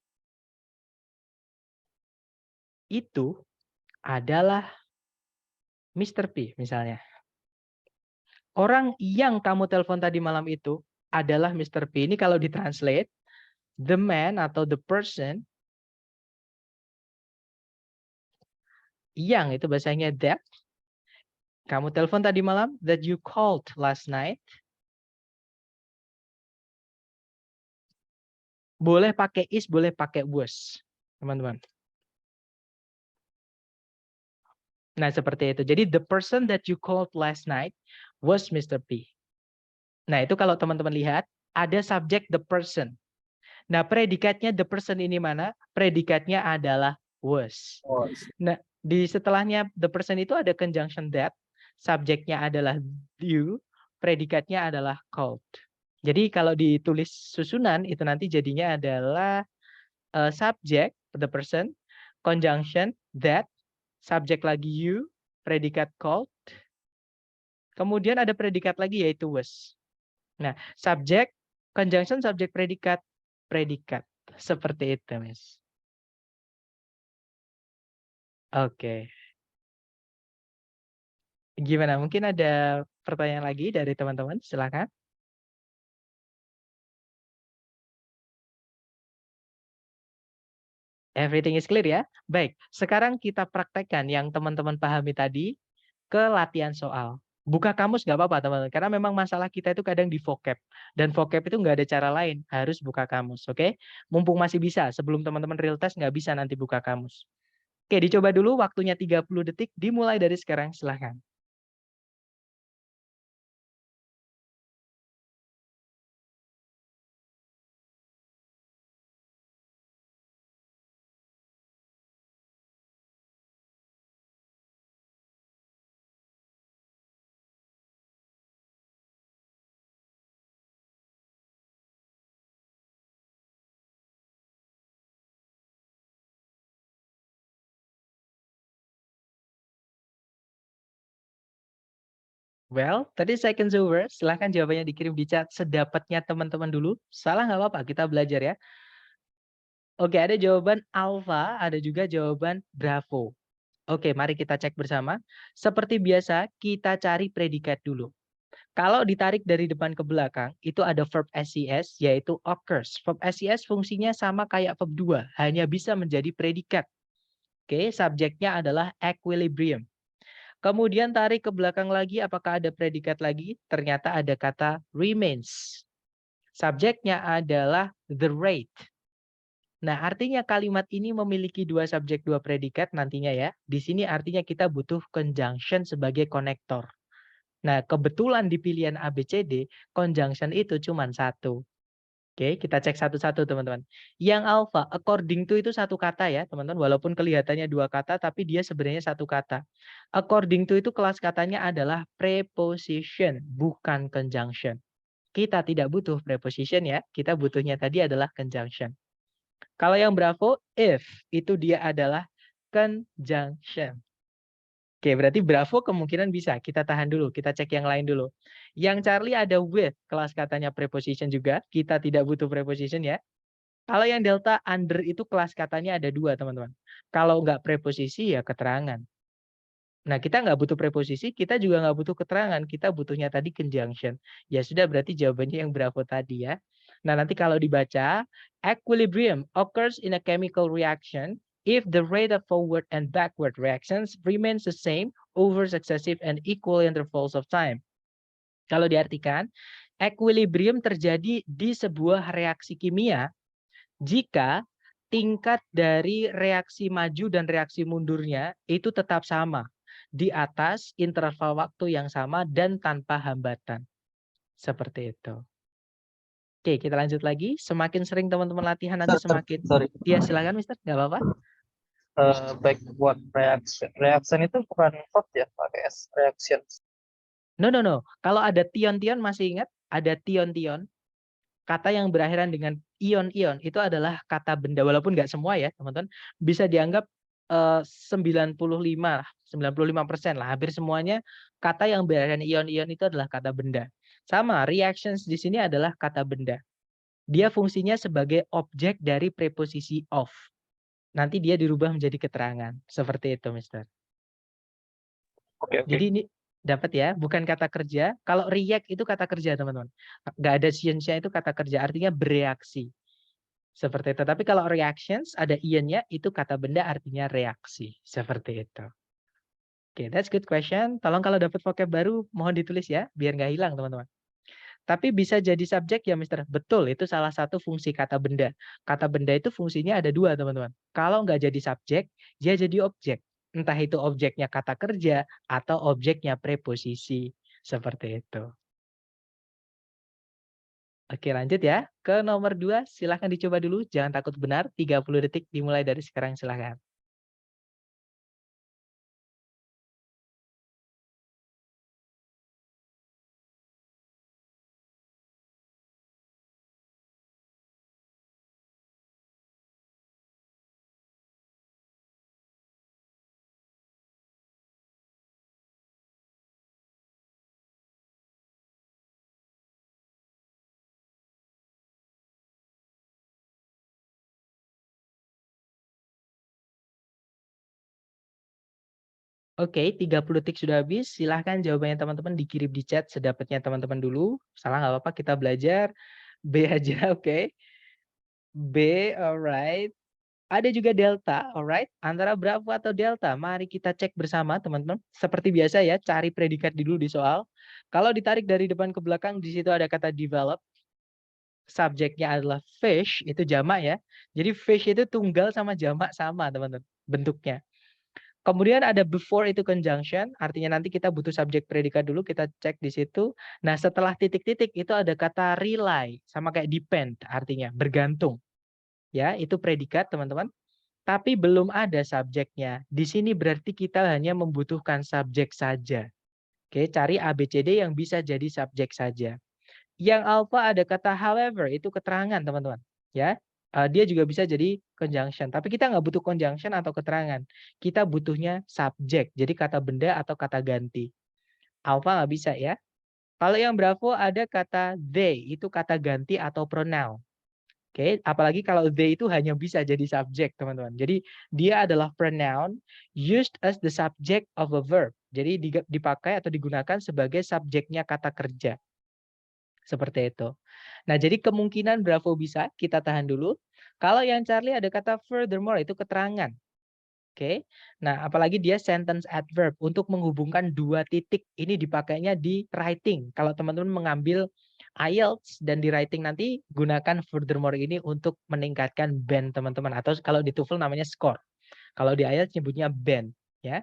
Itu adalah Mr. P misalnya. Orang yang kamu telepon tadi malam itu adalah Mr. P. Ini kalau ditranslate, the man atau the person yang itu bahasanya that. Kamu telepon tadi malam, that you called last night. Boleh pakai is, boleh pakai was, teman-teman. Nah, seperti itu. Jadi the person that you called last night was Mr. P. Nah, itu kalau teman-teman lihat, ada subjek the person. Nah, predikatnya the person ini mana? Predikatnya adalah was. Nah, di setelahnya the person itu ada conjunction that, subjeknya adalah you, predikatnya adalah called. Jadi kalau ditulis susunan itu nanti jadinya adalah subjek the person, conjunction that, subjek lagi you, predikat called, kemudian ada predikat lagi yaitu was. Nah, subjek, conjunction, subjek, predikat, predikat. Seperti itu, Mas. Oke. Gimana? Mungkin ada pertanyaan lagi dari teman-teman? Silakan. Everything is clear ya? Baik, sekarang kita praktekkan yang teman-teman pahami tadi ke latihan soal. Buka kamus nggak apa-apa teman-teman, karena memang masalah kita itu kadang di vocab. Dan vocab itu nggak ada cara lain, harus buka kamus, oke? Mumpung masih bisa, sebelum teman-teman real test nggak bisa nanti buka kamus. Oke, dicoba dulu waktunya 30 detik dimulai dari sekarang, silahkan. Well, 30 seconds over. Silahkan jawabannya dikirim di chat sedapatnya teman-teman dulu. Salah nggak apa-apa, kita belajar ya. Oke, ada jawaban alpha, ada juga jawaban bravo. Oke, mari kita cek bersama. Seperti biasa, kita cari predikat dulu. Kalau ditarik dari depan ke belakang, itu ada verb SES, yaitu occurs. Verb SES fungsinya sama kayak verb 2, hanya bisa menjadi predikat. Oke, subjeknya adalah equilibrium. Kemudian tarik ke belakang lagi, apakah ada predikat lagi? Ternyata ada kata remains. Subjeknya adalah the rate. Nah, artinya kalimat ini memiliki dua subjek, dua predikat nantinya ya. Di sini artinya kita butuh conjunction sebagai konektor. Nah, kebetulan di pilihan ABCD, conjunction itu cuma satu. Oke, kita cek satu-satu teman-teman. Yang alpha, according to itu satu kata ya teman-teman. Walaupun kelihatannya dua kata, tapi dia sebenarnya satu kata. According to itu kelas katanya adalah preposition, bukan conjunction. Kita tidak butuh preposition ya, kita butuhnya tadi adalah conjunction. Kalau yang bravo, if, itu dia adalah conjunction. Oke, berarti bravo kemungkinan bisa. Kita tahan dulu, kita cek yang lain dulu. Yang Charlie ada with, kelas katanya preposition juga. Kita tidak butuh preposition ya. Kalau yang delta under itu kelas katanya ada dua, teman-teman. Kalau nggak preposisi ya keterangan. Nah, kita nggak butuh preposisi, kita juga nggak butuh keterangan. Kita butuhnya tadi conjunction. Ya sudah, berarti jawabannya yang bravo tadi ya. Nah, nanti kalau dibaca, equilibrium occurs in a chemical reaction if the rate of forward and backward reactions remains the same over successive and equal intervals of time. Kalau diartikan, equilibrium terjadi di sebuah reaksi kimia jika tingkat dari reaksi maju dan reaksi mundurnya itu tetap sama di atas interval waktu yang sama dan tanpa hambatan. Seperti itu. Oke, kita lanjut lagi. Semakin sering teman-teman latihan nanti semakin. Sorry. Ya, silakan Mister, nggak apa-apa. Backward reaction. Reaction itu bukan verb ya, pakai S. Reaction. No. Kalau ada tion-tion masih ingat? Ada tion-tion. Kata yang berakhiran dengan ion-ion itu adalah kata benda. Walaupun nggak semua ya, teman-teman. Bisa dianggap 95% lah. Hampir semuanya kata yang berakhiran ion-ion itu adalah kata benda. Sama, reactions di sini adalah kata benda. Dia fungsinya sebagai objek dari preposisi of. Nanti dia dirubah menjadi keterangan. Seperti itu, Mister. Oke. Jadi ini dapat ya, bukan kata kerja. Kalau react itu kata kerja, teman-teman. Nggak ada sion-nya itu kata kerja, artinya bereaksi. Seperti itu. Tapi kalau reactions, ada ionnya, itu kata benda artinya reaksi. Seperti itu. Oke, that's good question. Tolong kalau dapat vocab baru, mohon ditulis ya, biar nggak hilang, teman-teman. Tapi bisa jadi subjek ya, Mister. Betul, itu salah satu fungsi kata benda. Kata benda itu fungsinya ada dua, teman-teman. Kalau nggak jadi subjek, dia jadi objek. Entah itu objeknya kata kerja atau objeknya preposisi. Seperti itu. Oke, lanjut ya. Ke nomor 2, silahkan dicoba dulu. Jangan takut benar, 30 detik dimulai dari sekarang, silahkan. Oke, 30 detik sudah habis. Silahkan jawabannya teman-teman dikirim di chat sedapatnya teman-teman dulu. Salah nggak apa-apa, kita belajar. B aja, oke. B, alright. Ada juga delta, alright. Antara bravo atau delta, mari kita cek bersama teman-teman. Seperti biasa ya, cari predikat dulu di soal. Kalau ditarik dari depan ke belakang, di situ ada kata develop. Subjeknya adalah fish, itu jamak ya. Jadi fish itu tunggal sama jamak sama teman-teman bentuknya. Kemudian ada before itu conjunction, artinya nanti kita butuh subjek predikat dulu, kita cek di situ. Nah, setelah titik-titik itu ada kata rely, sama kayak depend, artinya bergantung. Ya, itu predikat, teman-teman. Tapi belum ada subjeknya. Di sini berarti kita hanya membutuhkan subjek saja. Oke, cari ABCD yang bisa jadi subjek saja. Yang alpha ada kata however, itu keterangan, teman-teman. Ya, dia juga bisa jadi conjunction. Tapi kita nggak butuh conjunction atau keterangan. Kita butuhnya subjek, jadi kata benda atau kata ganti. Alpha nggak bisa ya. Kalau yang bravo ada kata they, itu kata ganti atau pronoun. Oke, apalagi kalau they itu hanya bisa jadi subjek, teman-teman. Jadi dia adalah pronoun used as the subject of a verb. Jadi dipakai atau digunakan sebagai subjeknya kata kerja. Seperti itu. Nah, jadi kemungkinan bravo bisa, kita tahan dulu. Kalau yang Charlie ada kata furthermore, itu keterangan. Oke. Nah, apalagi dia sentence adverb untuk menghubungkan dua titik. Ini dipakainya di writing. Kalau teman-teman mengambil IELTS dan di writing nanti gunakan furthermore ini untuk meningkatkan band teman-teman. Atau kalau di TOEFL namanya score. Kalau di IELTS nyebutnya band. Ya.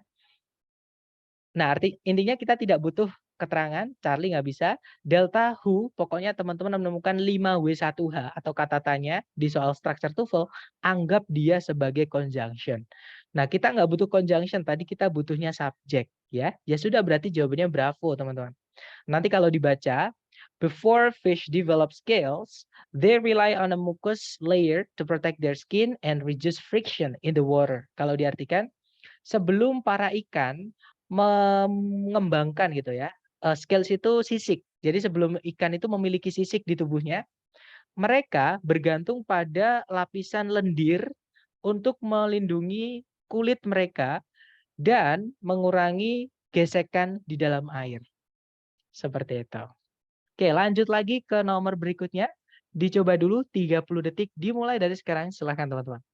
Nah, intinya kita tidak butuh keterangan, Charlie nggak bisa. Delta who, pokoknya teman-teman menemukan 5W1H atau kata tanya di soal structure TOEFL, anggap dia sebagai conjunction. Nah, kita nggak butuh conjunction, tadi kita butuhnya subjek. Ya sudah berarti jawabannya bravo, teman-teman. Nanti kalau dibaca, before fish develop scales, they rely on a mucus layer to protect their skin and reduce friction in the water. Kalau diartikan, sebelum para ikan mengembangkan gitu ya, scales itu sisik. Jadi sebelum ikan itu memiliki sisik di tubuhnya, mereka bergantung pada lapisan lendir untuk melindungi kulit mereka dan mengurangi gesekan di dalam air. Seperti itu. Oke, lanjut lagi ke nomor berikutnya. Dicoba dulu 30 detik dimulai dari sekarang. Silahkan teman-teman.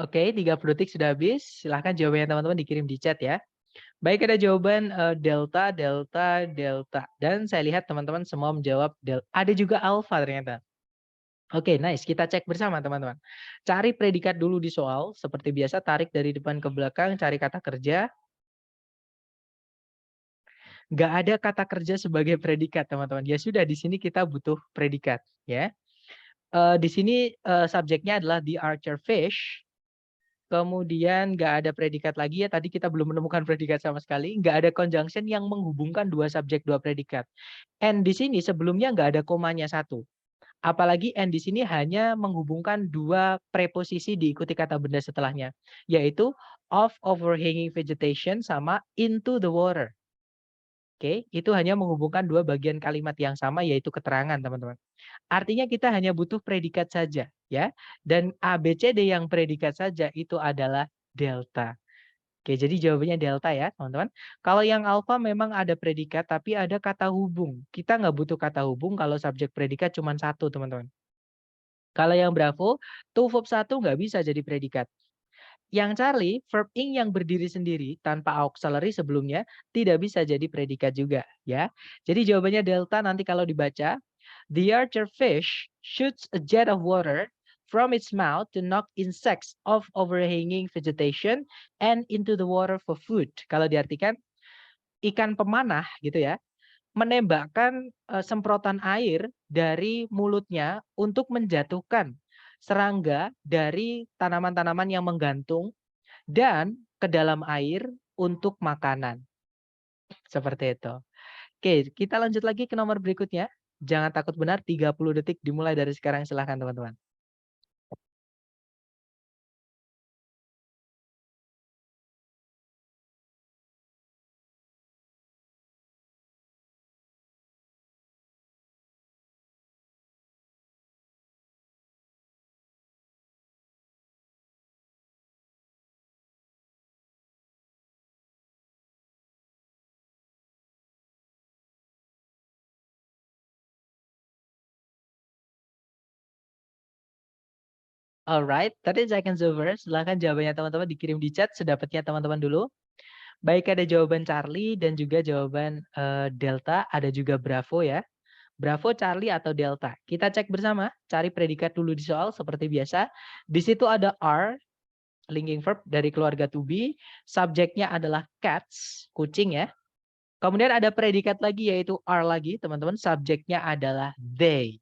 Oke, 30 detik sudah habis. Silahkan jawabannya teman-teman dikirim di chat ya. Baik, ada jawaban delta, delta, delta. Dan saya lihat teman-teman semua menjawab delta. Ada juga alpha ternyata. Oke, nice. Kita cek bersama teman-teman. Cari predikat dulu di soal. Seperti biasa, tarik dari depan ke belakang, cari kata kerja. Nggak ada kata kerja sebagai predikat, teman-teman. Ya sudah, di sini kita butuh predikat. Ya. Di sini subjeknya adalah the archer fish. Kemudian nggak ada predikat lagi ya, tadi kita belum menemukan predikat sama sekali. Nggak ada conjunction yang menghubungkan dua subjek, dua predikat. And di sini sebelumnya nggak ada komanya satu. Apalagi and di sini hanya menghubungkan dua preposisi diikuti kata benda setelahnya. Yaitu of overhanging vegetation sama into the water. Oke, itu hanya menghubungkan dua bagian kalimat yang sama yaitu keterangan, teman-teman. Artinya kita hanya butuh predikat saja, ya. Dan ABCD yang predikat saja itu adalah delta. Oke, jadi jawabannya delta ya, teman-teman. Kalau yang alfa memang ada predikat tapi ada kata hubung. Kita nggak butuh kata hubung kalau subjek predikat cuma satu, teman-teman. Kalau yang bravo, to verb satu nggak bisa jadi predikat. Yang Charlie, verb ing yang berdiri sendiri tanpa auxiliary sebelumnya tidak bisa jadi predikat juga, ya. Jadi jawabannya delta nanti kalau dibaca, the archer fish shoots a jet of water from its mouth to knock insects off overhanging vegetation and into the water for food. Kalau diartikan, ikan pemanah gitu ya, menembakkan semprotan air dari mulutnya untuk menjatuhkan serangga dari tanaman-tanaman yang menggantung dan ke dalam air untuk makanan. Seperti itu. Oke, kita lanjut lagi ke nomor berikutnya. Jangan takut benar, 30 detik dimulai dari sekarang. Silahkan teman-teman. Alright, 30 seconds over. Silahkan jawabannya teman-teman dikirim di chat sedapatnya teman-teman dulu. Baik, ada jawaban Charlie dan juga jawaban Delta. Ada juga Bravo ya. Bravo, Charlie, atau Delta. Kita cek bersama. Cari predikat dulu di soal seperti biasa. Di situ ada are, linking verb dari keluarga to be. Subjeknya adalah cats, kucing ya. Kemudian ada predikat lagi yaitu are lagi, teman-teman. Subjeknya adalah they.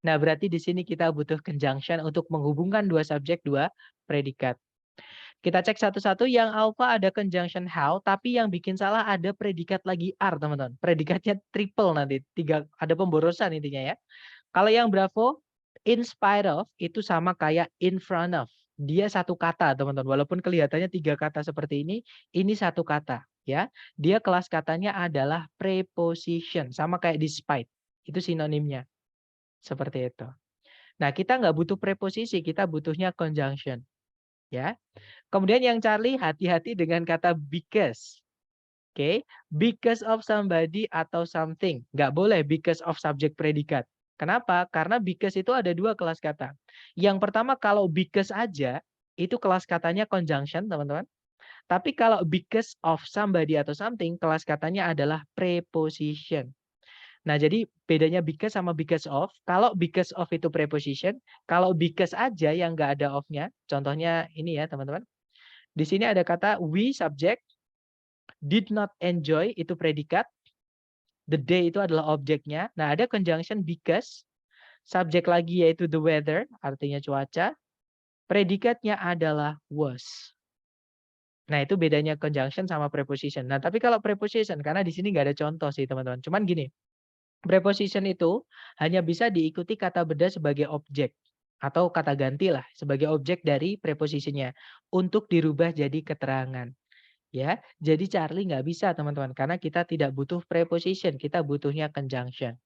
Nah, berarti di sini kita butuh conjunction untuk menghubungkan dua subjek, dua predikat. Kita cek satu-satu. Yang alpha ada conjunction how, tapi yang bikin salah ada predikat lagi are, teman-teman. Predikatnya triple nanti, ada pemborosan intinya ya. Kalau yang Bravo, in spite of itu sama kayak in front of. Dia satu kata, teman-teman. Walaupun kelihatannya 3 kata seperti ini satu kata ya. Dia kelas katanya adalah preposition, sama kayak despite. Itu sinonimnya. Seperti itu. Nah, kita nggak butuh preposisi, kita butuhnya conjunction. Ya. Kemudian yang Charlie, hati-hati dengan kata because. Oke, because of somebody atau something. Nggak boleh because of subjek predikat. Kenapa? Karena because itu ada 2 kelas kata. Yang pertama kalau because aja, itu kelas katanya conjunction, teman-teman. Tapi kalau because of somebody atau something, kelas katanya adalah preposition. Nah, jadi bedanya because sama because of. Kalau because of itu preposition, kalau because aja yang nggak ada of-nya, contohnya ini ya teman-teman. Di sini ada kata we subject, did not enjoy itu predikat, the day itu adalah objeknya. Nah, ada conjunction because, subjek lagi yaitu the weather, artinya cuaca, predikatnya adalah was. Nah, itu bedanya conjunction sama preposition. Nah, tapi kalau preposition, karena di sini nggak ada contoh sih teman-teman. Cuman gini, preposition itu hanya bisa diikuti kata beda sebagai objek atau kata ganti lah sebagai objek dari preposisinya untuk dirubah jadi keterangan. Ya, jadi Charlie nggak bisa teman-teman karena kita tidak butuh preposition, kita butuhnya conjunction.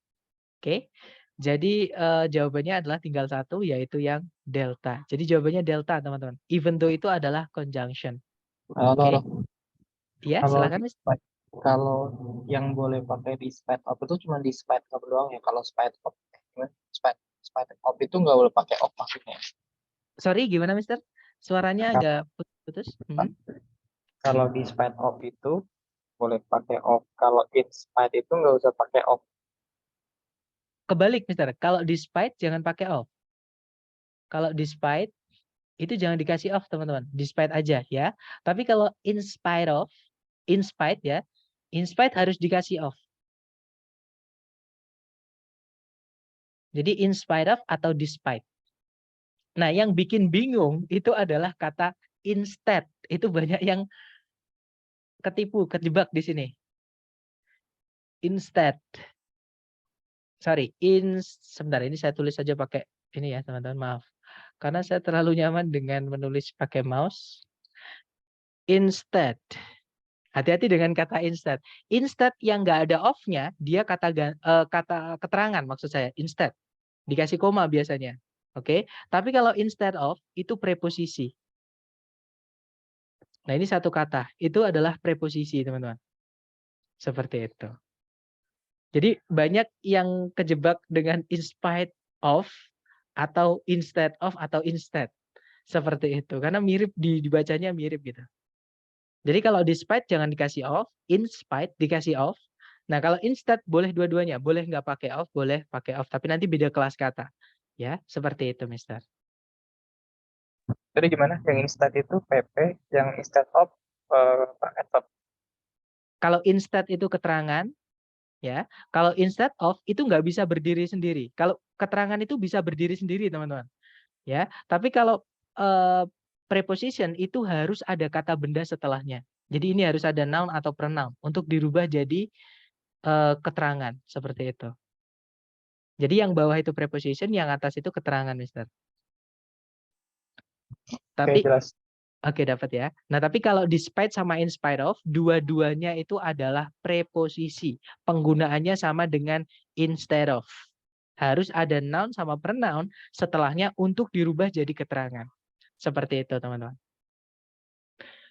Oke, jadi jawabannya adalah tinggal satu yaitu yang delta. Jadi jawabannya delta teman-teman. Even though itu adalah conjunction. Oke. Ya, silakan Mas. Kalau yang boleh pakai di spite of itu cuma di spite of doang ya. Kalau spite of itu nggak boleh pakai of maksudnya. Sorry, gimana Mister? Suaranya agak putus-putus. Kalau di spite of itu boleh pakai of. Kalau in spite itu nggak usah pakai of. Kebalik Mister. Kalau despite jangan pakai of. Kalau despite itu jangan dikasih of teman-teman. Despite aja ya. Tapi kalau in spite of, in spite ya, in spite harus dikasih of. Jadi in spite of atau despite. Nah, yang bikin bingung itu adalah kata instead. Itu banyak yang ketipu, kejebak di sini. Instead. Sorry, sebentar ini saya tulis saja pakai ini ya, teman-teman, maaf. Karena saya terlalu nyaman dengan menulis pakai mouse. Instead. Hati-hati dengan kata instead. Instead yang nggak ada of-nya, dia kata keterangan maksud saya, instead. Dikasih koma biasanya. Oke, tapi kalau instead of itu preposisi. Nah, ini satu kata, itu adalah preposisi, teman-teman. Seperti itu. Jadi banyak yang kejebak dengan in spite of atau instead of atau instead. Seperti itu. Karena mirip dibacanya mirip gitu. Jadi kalau despite jangan dikasih of, in spite dikasih of. Nah, kalau instead boleh dua-duanya, boleh nggak pakai of, boleh pakai of, tapi nanti beda kelas kata. Ya, seperti itu, Mister. Jadi gimana? Yang instead itu PP, yang instead of adverb. Kalau instead itu keterangan, ya. Kalau instead of itu nggak bisa berdiri sendiri. Kalau keterangan itu bisa berdiri sendiri, teman-teman. Ya, tapi kalau preposition itu harus ada kata benda setelahnya. Jadi ini harus ada noun atau pronoun untuk dirubah jadi keterangan seperti itu. Jadi yang bawah itu preposition, yang atas itu keterangan, Mister. Tapi oke, dapat ya. Nah, tapi kalau despite sama in spite of, dua-duanya itu adalah preposisi. Penggunaannya sama dengan instead of. Harus ada noun sama pronoun setelahnya untuk dirubah jadi keterangan. Seperti itu, teman-teman.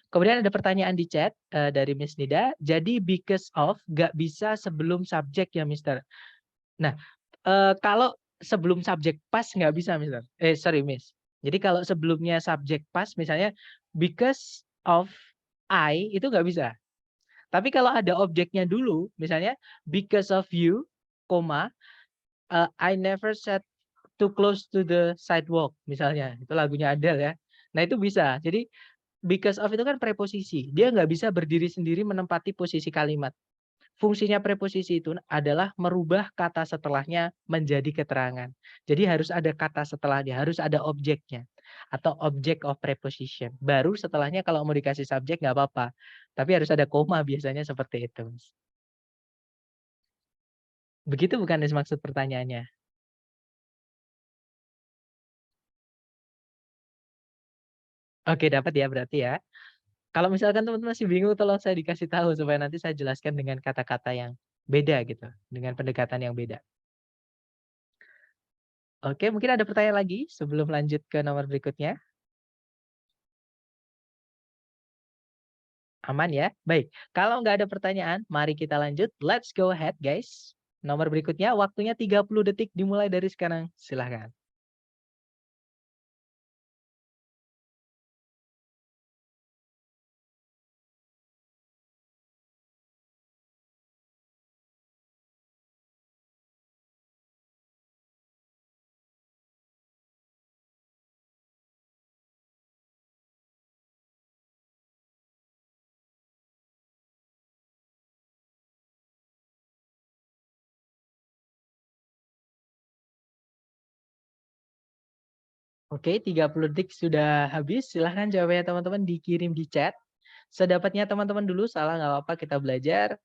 Kemudian ada pertanyaan di chat dari Miss Nida. Jadi because of nggak bisa sebelum subjek ya, Mister. Nah, kalau sebelum subjek pas nggak bisa, Mister. Sorry, Miss. Jadi kalau sebelumnya subjek past misalnya because of I itu nggak bisa. Tapi kalau ada objeknya dulu, misalnya because of you, koma, I never said too close to the sidewalk, misalnya. Itu lagunya Adele ya. Nah itu bisa. Jadi because of itu kan preposisi. Dia nggak bisa berdiri sendiri menempati posisi kalimat. Fungsinya preposisi itu adalah merubah kata setelahnya menjadi keterangan. Jadi harus ada kata setelahnya, harus ada objeknya. Atau object of preposition. Baru setelahnya kalau mau dikasih subjek nggak apa-apa. Tapi harus ada koma biasanya seperti itu. Begitu bukan maksud pertanyaannya? Oke, dapat ya berarti ya. Kalau misalkan teman-teman masih bingung, tolong saya dikasih tahu supaya nanti saya jelaskan dengan kata-kata yang beda gitu, dengan pendekatan yang beda. Oke, mungkin ada pertanyaan lagi sebelum lanjut ke nomor berikutnya. Aman ya? Baik, kalau nggak ada pertanyaan, mari kita lanjut. Let's go ahead guys. Nomor berikutnya, waktunya 30 detik dimulai dari sekarang. Silahkan. Oke, 30 detik sudah habis. Silahkan jawabnya teman-teman dikirim di chat. Sedapatnya teman-teman dulu, salah nggak apa-apa, kita belajar.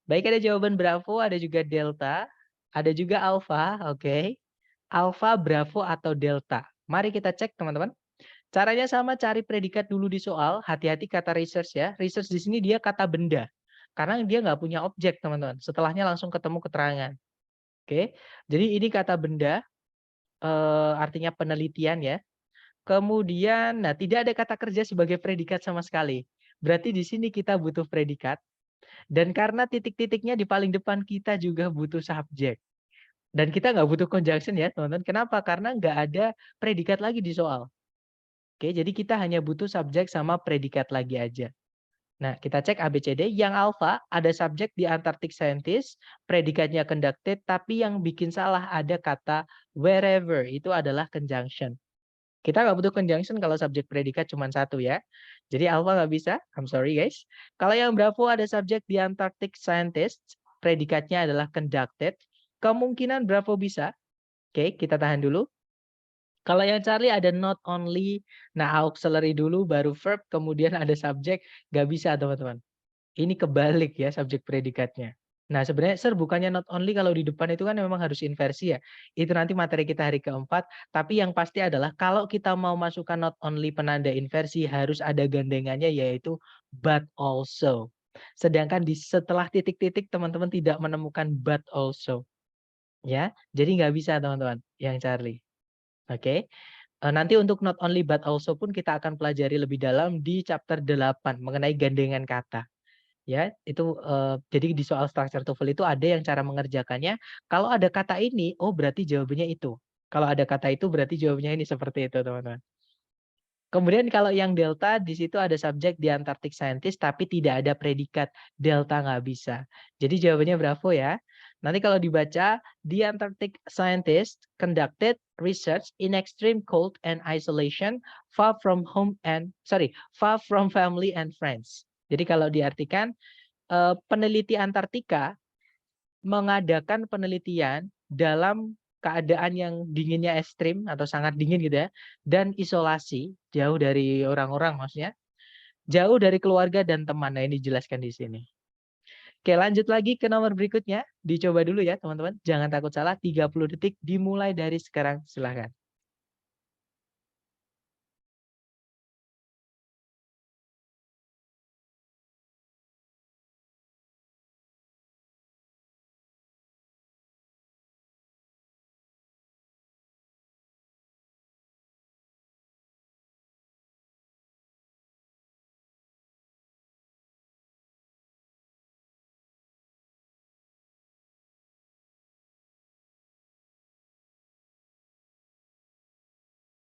Baik, ada jawaban Bravo, ada juga Delta, ada juga Alpha, oke. Alpha, Bravo, atau Delta. Mari kita cek teman-teman. Caranya sama, cari predikat dulu di soal. Hati-hati kata research ya. Research di sini dia kata benda. Karena dia nggak punya objek teman-teman. Setelahnya langsung ketemu keterangan. Oke, jadi ini kata benda, artinya penelitian ya. Kemudian, nah tidak ada kata kerja sebagai predikat sama sekali. Berarti di sini kita butuh predikat. Dan karena titik-titiknya di paling depan kita juga butuh subjek. Dan kita nggak butuh conjunction ya teman-teman. Kenapa? Karena nggak ada predikat lagi di soal. Oke, jadi kita hanya butuh subjek sama predikat lagi aja. Nah, kita cek ABCD. Yang alpha ada subjek di Antarctic Scientist, predikatnya conducted, tapi yang bikin salah ada kata wherever, itu adalah conjunction. Kita nggak butuh conjunction kalau subjek predikat cuma satu ya. Jadi alpha nggak bisa, I'm sorry guys. Kalau yang Bravo ada subjek di Antarctic Scientist, predikatnya adalah conducted. Kemungkinan Bravo bisa. Oke, kita tahan dulu. Kalau yang Charlie ada not only, nah auxiliary dulu baru verb, kemudian ada subjek, nggak bisa teman-teman. Ini kebalik ya subjek predikatnya. Nah sebenarnya sir bukannya not only kalau di depan itu kan memang harus inversi ya. Itu nanti materi kita hari keempat. Tapi yang pasti adalah kalau kita mau masukkan not only penanda inversi harus ada gandengannya yaitu but also. Sedangkan di setelah titik-titik teman-teman tidak menemukan but also. Ya, jadi nggak bisa teman-teman yang Charlie. Oke. Nanti untuk not only but also pun kita akan pelajari lebih dalam di chapter 8 mengenai gandengan kata. Ya, itu jadi di soal structure TOEFL itu ada yang cara mengerjakannya. Kalau ada kata ini, oh berarti jawabannya itu. Kalau ada kata itu berarti jawabannya ini seperti itu, teman-teman. Kemudian kalau yang delta di situ ada subjek di Antarctic Scientist tapi tidak ada predikat, delta nggak bisa. Jadi jawabannya Bravo ya. Nanti kalau dibaca, the Antarctic Scientist conducted research in extreme cold and isolation far from far from family and friends. Jadi kalau diartikan peneliti Antartika mengadakan penelitian dalam keadaan yang dinginnya ekstrim atau sangat dingin gitu ya, dan isolasi, jauh dari orang-orang maksudnya, jauh dari keluarga dan teman. Nah, ini dijelaskan di sini. Oke, lanjut lagi ke nomor berikutnya. Dicoba dulu ya, teman-teman. Jangan takut salah, 30 detik dimulai dari sekarang. Silahkan.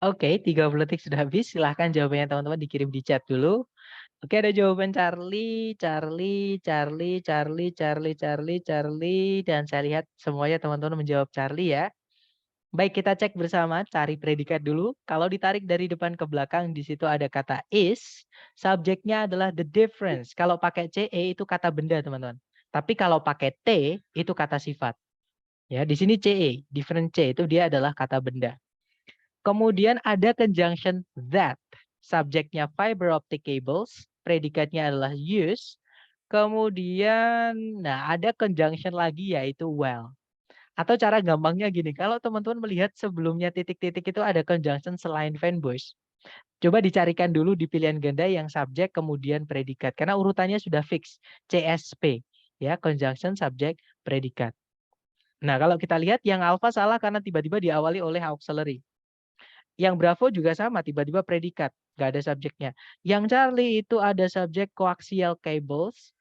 Oke, 30 detik sudah habis. Silahkan jawabannya teman-teman dikirim di chat dulu. Oke, ada jawaban Charlie, dan saya lihat semuanya teman-teman menjawab Charlie ya. Baik, kita cek bersama, cari predikat dulu. Kalau ditarik dari depan ke belakang, di situ ada kata is, subjeknya adalah the difference. Kalau pakai CE itu kata benda, teman-teman. Tapi kalau pakai T, itu kata sifat. Ya, di sini CE, different C, itu dia adalah kata benda. Kemudian ada conjunction that. Subjeknya fiber optic cables, predikatnya adalah use. Kemudian, nah ada conjunction lagi yaitu well. Atau cara gampangnya gini, kalau teman-teman melihat sebelumnya titik-titik itu ada conjunction selain fanboys. Coba dicarikan dulu di pilihan ganda yang subjek kemudian predikat. Karena urutannya sudah fix, CSP. Ya, conjunction subjek predikat. Nah, kalau kita lihat yang alpha salah karena tiba-tiba diawali oleh auxiliary. Yang Bravo juga sama, tiba-tiba predikat, nggak ada subjeknya. Yang Charlie itu ada subjek coaxial cables,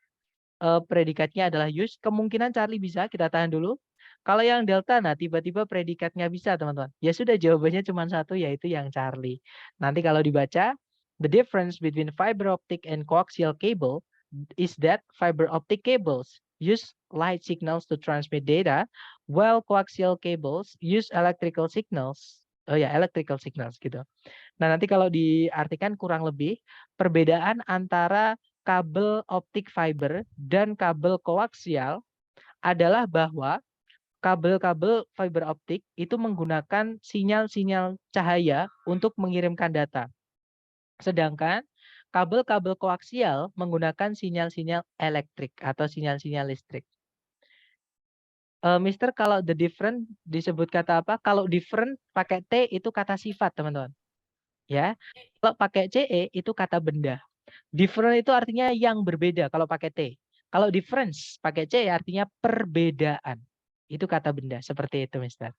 predikatnya adalah use. Kemungkinan Charlie bisa, kita tahan dulu. Kalau yang Delta, nah tiba-tiba predikatnya bisa, teman-teman. Ya sudah, jawabannya cuma satu, yaitu yang Charlie. Nanti kalau dibaca, the difference between fiber optic and coaxial cable is that fiber optic cables use light signals to transmit data, while coaxial cables use electrical signals. Oh ya, electrical signals gitu. Nah, nanti kalau diartikan kurang lebih perbedaan antara kabel optik fiber dan kabel koaksial adalah bahwa kabel-kabel fiber optik itu menggunakan sinyal-sinyal cahaya untuk mengirimkan data. Sedangkan kabel-kabel koaksial menggunakan sinyal-sinyal elektrik atau sinyal-sinyal listrik. Mister, kalau the different disebut kata apa? Kalau different pakai T itu kata sifat, teman-teman. Ya. Kalau pakai CE itu kata benda. Different itu artinya yang berbeda kalau pakai T. Kalau difference pakai C artinya perbedaan. Itu kata benda. Seperti itu, Mister.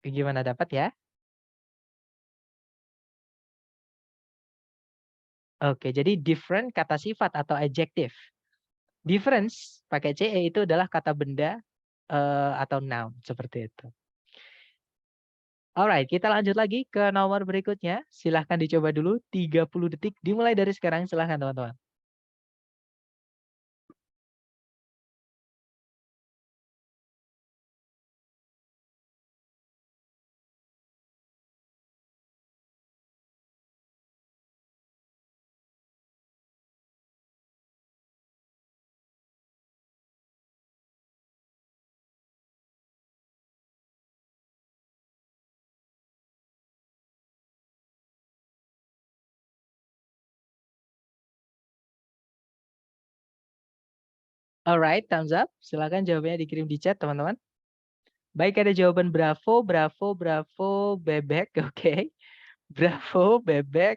Gimana, dapat ya? Oke, jadi different kata sifat atau adjektif. Difference pakai CE itu adalah kata benda atau noun. Seperti itu. Alright, kita lanjut lagi ke nomor berikutnya. Silahkan dicoba dulu, 30 detik. Dimulai dari sekarang, silahkan teman-teman. Alright, thumbs up. Silahkan jawabannya dikirim di chat, teman-teman. Baik, ada jawaban Bravo, Bebek. Oke. Bravo, Bebek.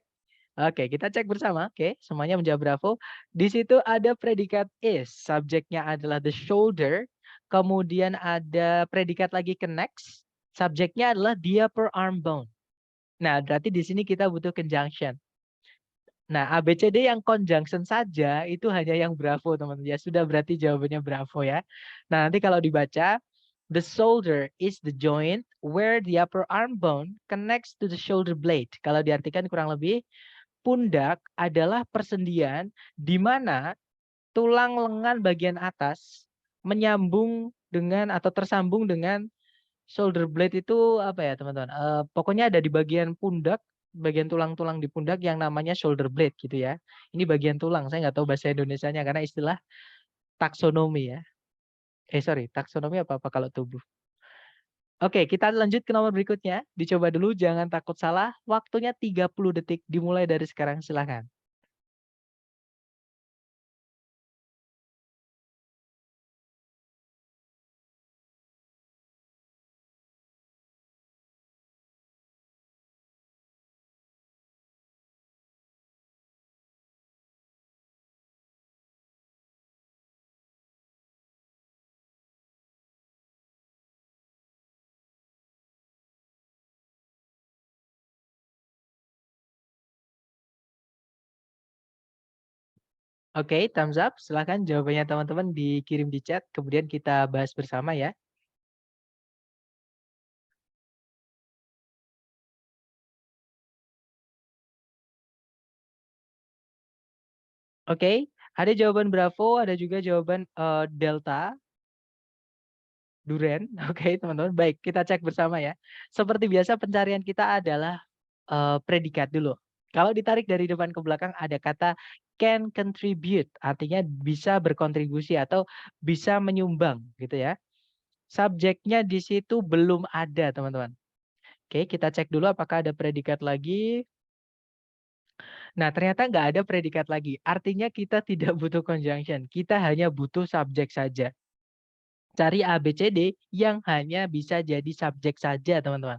Oke, kita cek bersama. Oke, semuanya menjawab Bravo. Di situ ada predikat is. Subjeknya adalah the shoulder. Kemudian ada predikat lagi connects. Subjeknya adalah the upper arm bone. Nah, berarti di sini kita butuh conjunction. Nah, ABCD yang conjunction saja itu hanya yang Bravo, teman-teman. Ya sudah, berarti jawabannya Bravo ya. Nah, nanti kalau dibaca, the shoulder is the joint where the upper arm bone connects to the shoulder blade. Kalau diartikan kurang lebih, pundak adalah persendian di mana tulang lengan bagian atas menyambung dengan atau tersambung dengan shoulder blade itu apa ya, teman-teman? Pokoknya ada di bagian pundak, bagian tulang-tulang di pundak yang namanya shoulder blade gitu ya. Ini bagian tulang, saya nggak tahu bahasa Indonesianya karena istilah taksonomi ya. Sorry, taksonomi apa kalau tubuh. Oke, kita lanjut ke nomor berikutnya. Dicoba dulu, jangan takut salah. Waktunya 30 detik, dimulai dari sekarang, silahkan. Oke, thumbs up. Silahkan jawabannya teman-teman dikirim di chat, kemudian kita bahas bersama ya. Oke, ada jawaban Bravo, ada juga jawaban Delta, Duren. Oke, teman-teman. Baik, kita cek bersama ya. Seperti biasa pencarian kita adalah predikat dulu. Kalau ditarik dari depan ke belakang ada kata can contribute, artinya bisa berkontribusi atau bisa menyumbang gitu ya. Subjeknya di situ belum ada, teman-teman. Oke, kita cek dulu apakah ada predikat lagi. Nah, ternyata nggak ada predikat lagi. Artinya kita tidak butuh conjunction. Kita hanya butuh subjek saja. Cari A, B, C, D yang hanya bisa jadi subjek saja, teman-teman.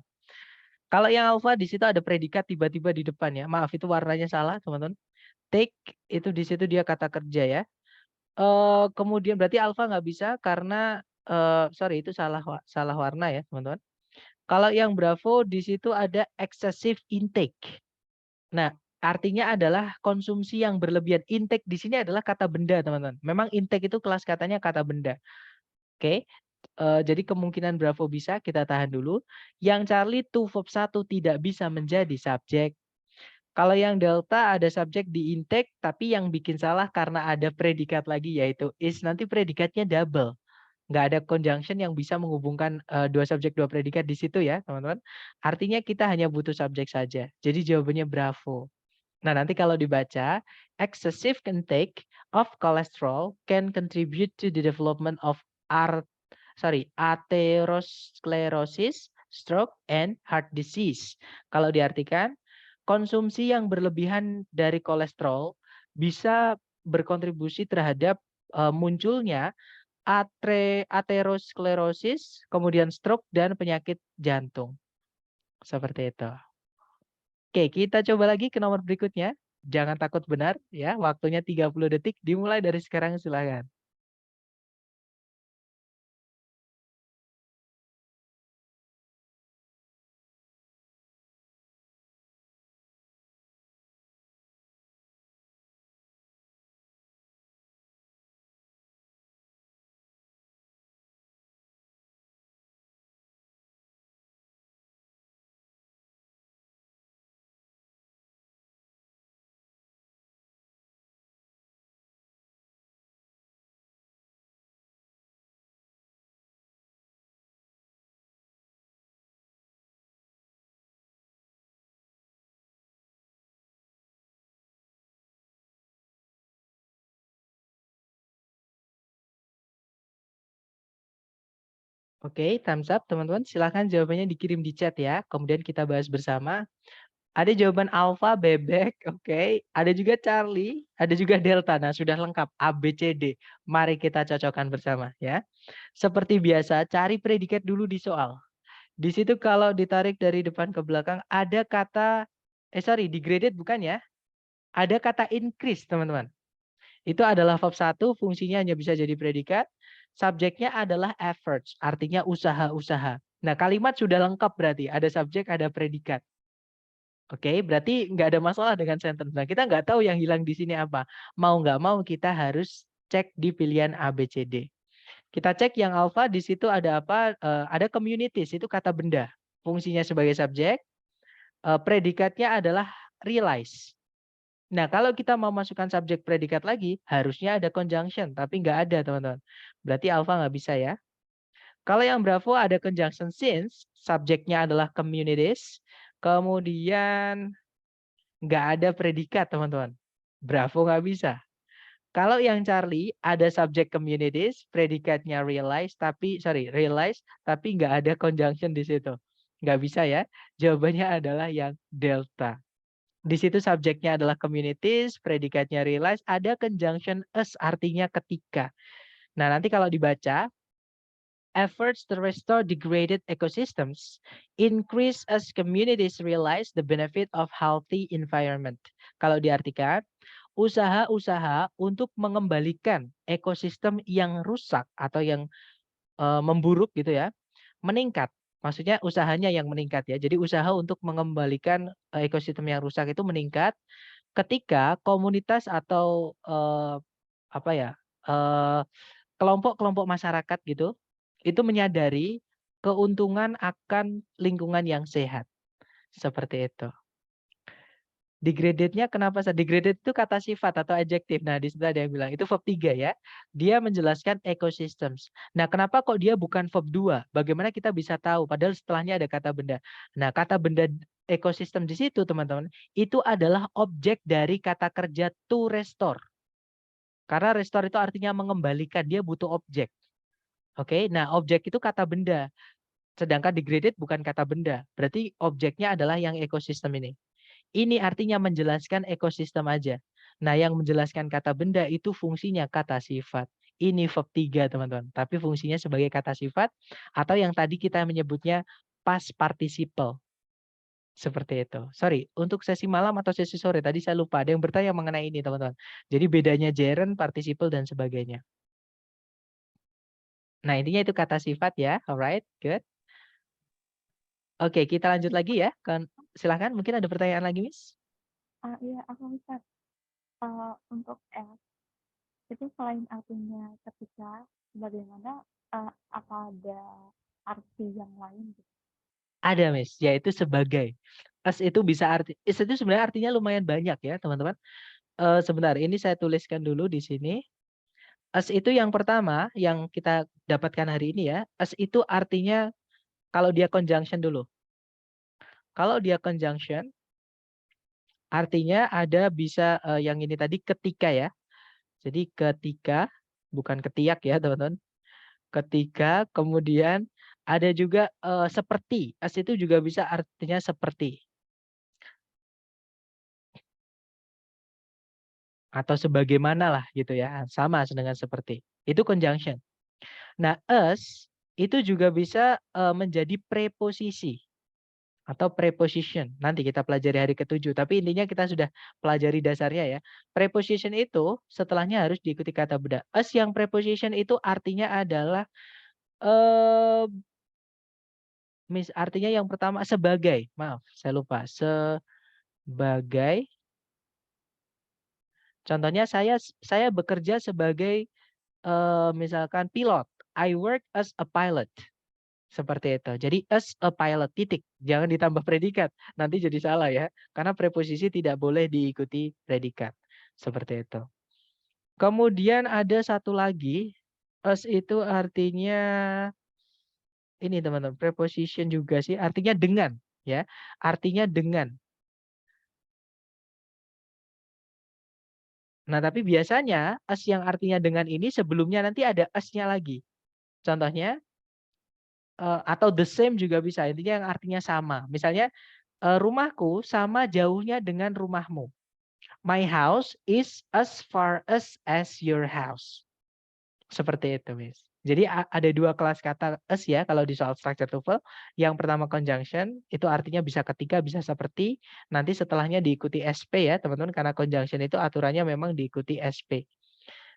Kalau yang alpha di situ ada predikat tiba-tiba di depan ya. Maaf, itu warnanya salah, teman-teman. Take itu di situ dia kata kerja ya. Kemudian berarti alpha nggak bisa karena sorry itu salah warna ya, teman-teman. Kalau yang Bravo di situ ada excessive intake. Nah, artinya adalah konsumsi yang berlebihan. Intake di sini adalah kata benda, teman-teman. Memang intake itu kelas katanya kata benda. Oke. Jadi kemungkinan Bravo bisa, kita tahan dulu. Yang Charlie to verb 1 tidak bisa menjadi subjek. Kalau yang Delta ada subjek di intake, tapi yang bikin salah karena ada predikat lagi yaitu is. Nanti predikatnya double. Nggak ada conjunction yang bisa menghubungkan dua subjek dua predikat di situ ya teman-teman. Artinya kita hanya butuh subjek saja. Jadi jawabannya Bravo. Nah nanti kalau dibaca, excessive intake of cholesterol can contribute to the development of atherosclerosis, stroke, and heart disease. Kalau diartikan, konsumsi yang berlebihan dari kolesterol bisa berkontribusi terhadap munculnya atherosclerosis, kemudian stroke, dan penyakit jantung. Seperti itu. Oke, kita coba lagi ke nomor berikutnya. Jangan takut benar ya. Waktunya 30 detik. Dimulai dari sekarang silakan. Oke, thumbs up teman-teman. Silahkan jawabannya dikirim di chat ya. Kemudian kita bahas bersama. Ada jawaban alpha, bebek, oke. Ada juga Charlie, ada juga Delta. Nah, sudah lengkap A, B, C, D. Mari kita cocokkan bersama ya. Seperti biasa, cari predikat dulu di soal. Di situ kalau ditarik dari depan ke belakang, ada kata, degraded bukan ya? Ada kata increase, teman-teman. Itu adalah verb 1, fungsinya hanya bisa jadi predikat. Subjeknya adalah efforts, artinya usaha-usaha. Nah, kalimat sudah lengkap berarti. Ada subjek, ada predikat. Oke, berarti nggak ada masalah dengan sentence. Nah, kita nggak tahu yang hilang di sini apa. Mau nggak mau kita harus cek di pilihan A, B, C, D. Kita cek yang alpha di situ ada apa? Ada communities, itu kata benda. Fungsinya sebagai subjek. Predikatnya adalah realize. Nah, kalau kita mau masukkan subjek predikat lagi, harusnya ada conjunction. Tapi nggak ada, teman-teman. Berarti alpha nggak bisa ya. Kalau yang Bravo ada conjunction since, subjeknya adalah communities. Kemudian nggak ada predikat, teman-teman. Bravo nggak bisa. Kalau yang Charlie ada subjek communities, predikatnya realize, tapi nggak ada conjunction di situ. Nggak bisa ya. Jawabannya adalah yang Delta. Di situ subjeknya adalah communities, predikatnya realize, ada conjunction as artinya ketika. Nah, nanti kalau dibaca, efforts to restore degraded ecosystems increase as communities realize the benefit of healthy environment. Kalau diartikan, usaha-usaha untuk mengembalikan ekosistem yang rusak atau yang memburuk gitu ya, meningkat. Maksudnya usahanya yang meningkat ya. Jadi usaha untuk mengembalikan ekosistem yang rusak itu meningkat ketika komunitas atau kelompok-kelompok masyarakat gitu itu menyadari keuntungan akan lingkungan yang sehat. Seperti itu. Degraded-nya kenapa? Degraded itu kata sifat atau adjektif. Nah, di situ ada yang bilang itu verb 3 ya. Dia menjelaskan ecosystems. Nah, kenapa kok dia bukan verb 2? Bagaimana kita bisa tahu? Padahal setelahnya ada kata benda. Nah, kata benda ekosistem di situ, teman-teman, itu adalah objek dari kata kerja to restore. Karena restore itu artinya mengembalikan, dia butuh objek. Oke, nah objek itu kata benda. Sedangkan degraded bukan kata benda. Berarti objeknya adalah yang ekosistem ini. Ini artinya menjelaskan ekosistem aja. Nah, yang menjelaskan kata benda itu fungsinya kata sifat. Ini verb 3, teman-teman. Tapi fungsinya sebagai kata sifat atau yang tadi kita menyebutnya past participle. Seperti itu. Sorry, untuk sesi malam atau sesi sore tadi saya lupa. Ada yang bertanya mengenai ini, teman-teman. Jadi bedanya gerund, participle, dan sebagainya. Nah, intinya itu kata sifat ya. Alright, good. Oke, kita lanjut lagi ya. Silakan, mungkin ada pertanyaan lagi, Miss? Iya, aku bisa untuk S itu selain artinya ketika, bagaimana apa ada arti yang lain gitu? Ada, Miss, yaitu sebagai. As itu bisa is itu sebenarnya artinya lumayan banyak ya, teman-teman. Sebentar, ini saya tuliskan dulu di sini. As itu yang pertama yang kita dapatkan hari ini ya. As itu artinya kalau dia conjunction dulu. Kalau dia conjunction, artinya ada bisa yang ini tadi ketika ya. Jadi ketika, bukan ketiak ya teman-teman. Ketika, kemudian ada juga seperti. As itu juga bisa artinya seperti. Atau sebagaimana lah gitu ya. Sama dengan seperti. Itu conjunction. Nah, as itu juga bisa menjadi preposisi. Atau preposition. Nanti kita pelajari hari ke-7. Tapi intinya kita sudah pelajari dasarnya ya. Preposition itu setelahnya harus diikuti kata benda. As yang preposition itu artinya adalah artinya yang pertama sebagai. Maaf, saya lupa. Sebagai. Contohnya saya bekerja sebagai misalkan pilot. I work as a pilot. Seperti itu. Jadi as a pilot titik. Jangan ditambah predikat. Nanti jadi salah ya. Karena preposisi tidak boleh diikuti predikat. Seperti itu. Kemudian ada satu lagi. As itu artinya ini teman-teman. Preposition juga sih. Artinya dengan. Ya. Artinya dengan. Nah tapi biasanya as yang artinya dengan ini sebelumnya nanti ada as-nya lagi. Contohnya. Atau the same juga bisa. Intinya yang artinya sama. Misalnya rumahku sama jauhnya dengan rumahmu. My house is as far as your house. Seperti itu, Miss. Jadi ada dua kelas kata as ya kalau di soal structure TOEFL. Yang pertama conjunction, itu artinya bisa ketika, bisa seperti. Nanti setelahnya diikuti SP ya, teman-teman. Karena conjunction itu aturannya memang diikuti SP.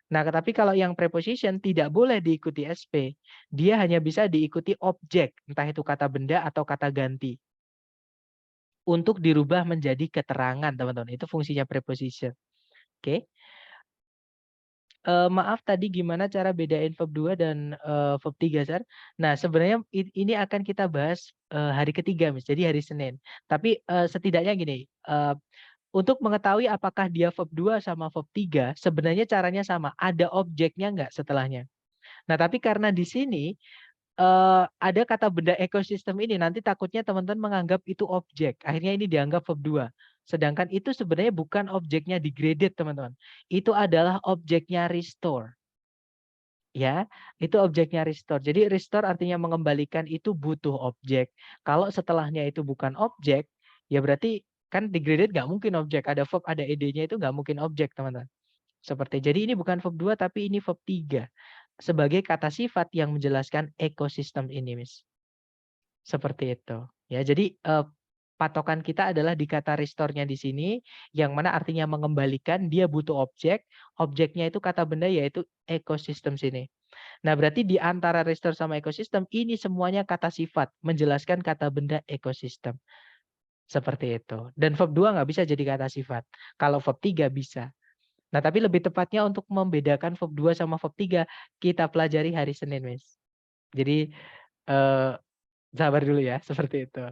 Nah, tetapi kalau yang preposition tidak boleh diikuti SP. Dia hanya bisa diikuti objek, entah itu kata benda atau kata ganti. Untuk dirubah menjadi keterangan, teman-teman. Itu fungsinya preposition. Oke. Maaf tadi gimana cara bedain verb 2 dan verb 3, Sar? Nah, sebenarnya ini akan kita bahas hari ketiga, Miss. Jadi hari Senin. Tapi setidaknya gini, untuk mengetahui apakah dia verb 2 sama verb 3, sebenarnya caranya sama. Ada objeknya nggak setelahnya? Nah, tapi karena di sini ada kata benda ekosistem ini, nanti takutnya teman-teman menganggap itu objek. Akhirnya ini dianggap verb 2. Sedangkan itu sebenarnya bukan objeknya degraded, teman-teman. Itu adalah objeknya restore. Ya, itu objeknya restore. Jadi restore artinya mengembalikan, itu butuh objek. Kalau setelahnya itu bukan objek, ya berarti kan degraded nggak mungkin objek. Ada verb, ada ed-nya itu nggak mungkin objek, teman-teman. Seperti jadi ini bukan verb 2 tapi ini verb 3. Sebagai kata sifat yang menjelaskan ekosistem ini, Miss. Seperti itu. Ya, jadi patokan kita adalah di kata restore-nya di sini, yang mana artinya mengembalikan, dia butuh objek. Objeknya itu kata benda yaitu ekosistem sini. Nah, berarti di antara restore sama ekosistem, ini semuanya kata sifat, menjelaskan kata benda ekosistem. Seperti itu. Dan verb 2 nggak bisa jadi kata sifat. Kalau verb 3 bisa. Nah, tapi lebih tepatnya untuk membedakan verb 2 sama verb 3, kita pelajari hari Senin, Miss. Jadi, sabar dulu ya, seperti itu.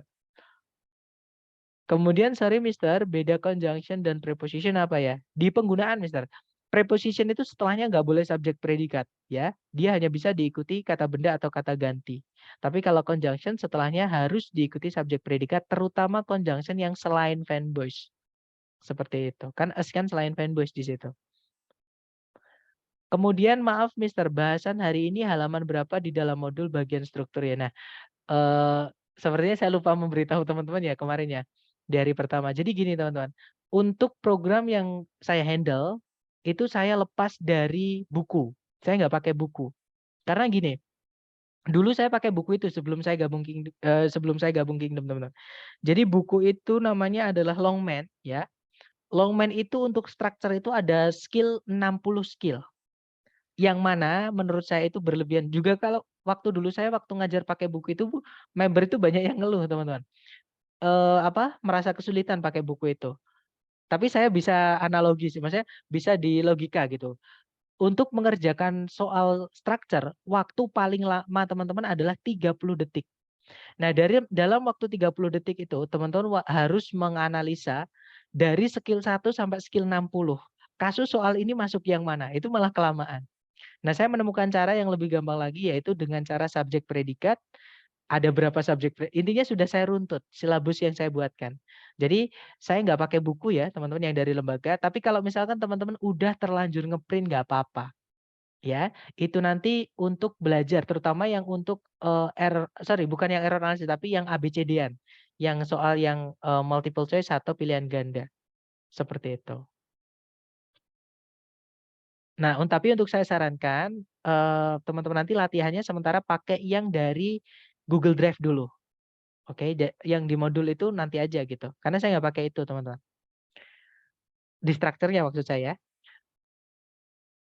Kemudian, sorry Mister, beda conjunction dan preposition apa ya? Di penggunaan Mister. Preposition itu setelahnya nggak boleh subjek predikat, ya. Dia hanya bisa diikuti kata benda atau kata ganti. Tapi kalau conjunction setelahnya harus diikuti subjek predikat, terutama conjunction yang selain fanboys. Seperti itu. Kan as kan selain fanboys di situ. Kemudian maaf Mister, bahasan hari ini halaman berapa di dalam modul bagian struktur ya. Nah, sepertinya saya lupa memberitahu teman-teman ya kemarin ya di hari pertama. Jadi gini teman-teman, untuk program yang saya handle itu saya lepas dari buku. Saya nggak pakai buku. Karena gini, dulu saya pakai buku itu sebelum saya gabung Kingdom teman-teman. Jadi buku itu namanya adalah Longman ya. Longman itu untuk structure itu ada skill 60 skill. Yang mana menurut saya itu berlebihan. Juga kalau waktu ngajar pakai buku itu member itu banyak yang ngeluh teman-teman. Merasa kesulitan pakai buku itu. Tapi saya bisa analogi sih, maksudnya bisa di logika gitu. Untuk mengerjakan soal structure, waktu paling lama teman-teman adalah 30 detik. Nah, dalam waktu 30 detik itu teman-teman harus menganalisa dari skill 1 sampai skill 60. Kasus soal ini masuk yang mana? Itu malah kelamaan. Nah, saya menemukan cara yang lebih gampang lagi yaitu dengan cara subjek predikat. Ada berapa subjek intinya sudah saya runtut silabus yang saya buatkan. Jadi saya nggak pakai buku ya teman-teman yang dari lembaga. Tapi kalau misalkan teman-teman udah terlanjur ngeprint nggak apa-apa. Ya, itu nanti untuk belajar terutama yang untuk bukan yang error analisis tapi yang ABCD-an. Yang soal yang multiple choice atau pilihan ganda. Seperti itu. Nah, tapi untuk saya sarankan teman-teman nanti latihannya sementara pakai yang dari Google Drive dulu. Oke, yang di modul itu nanti aja gitu. Karena saya nggak pakai itu, teman-teman. Di strukturnya maksud saya.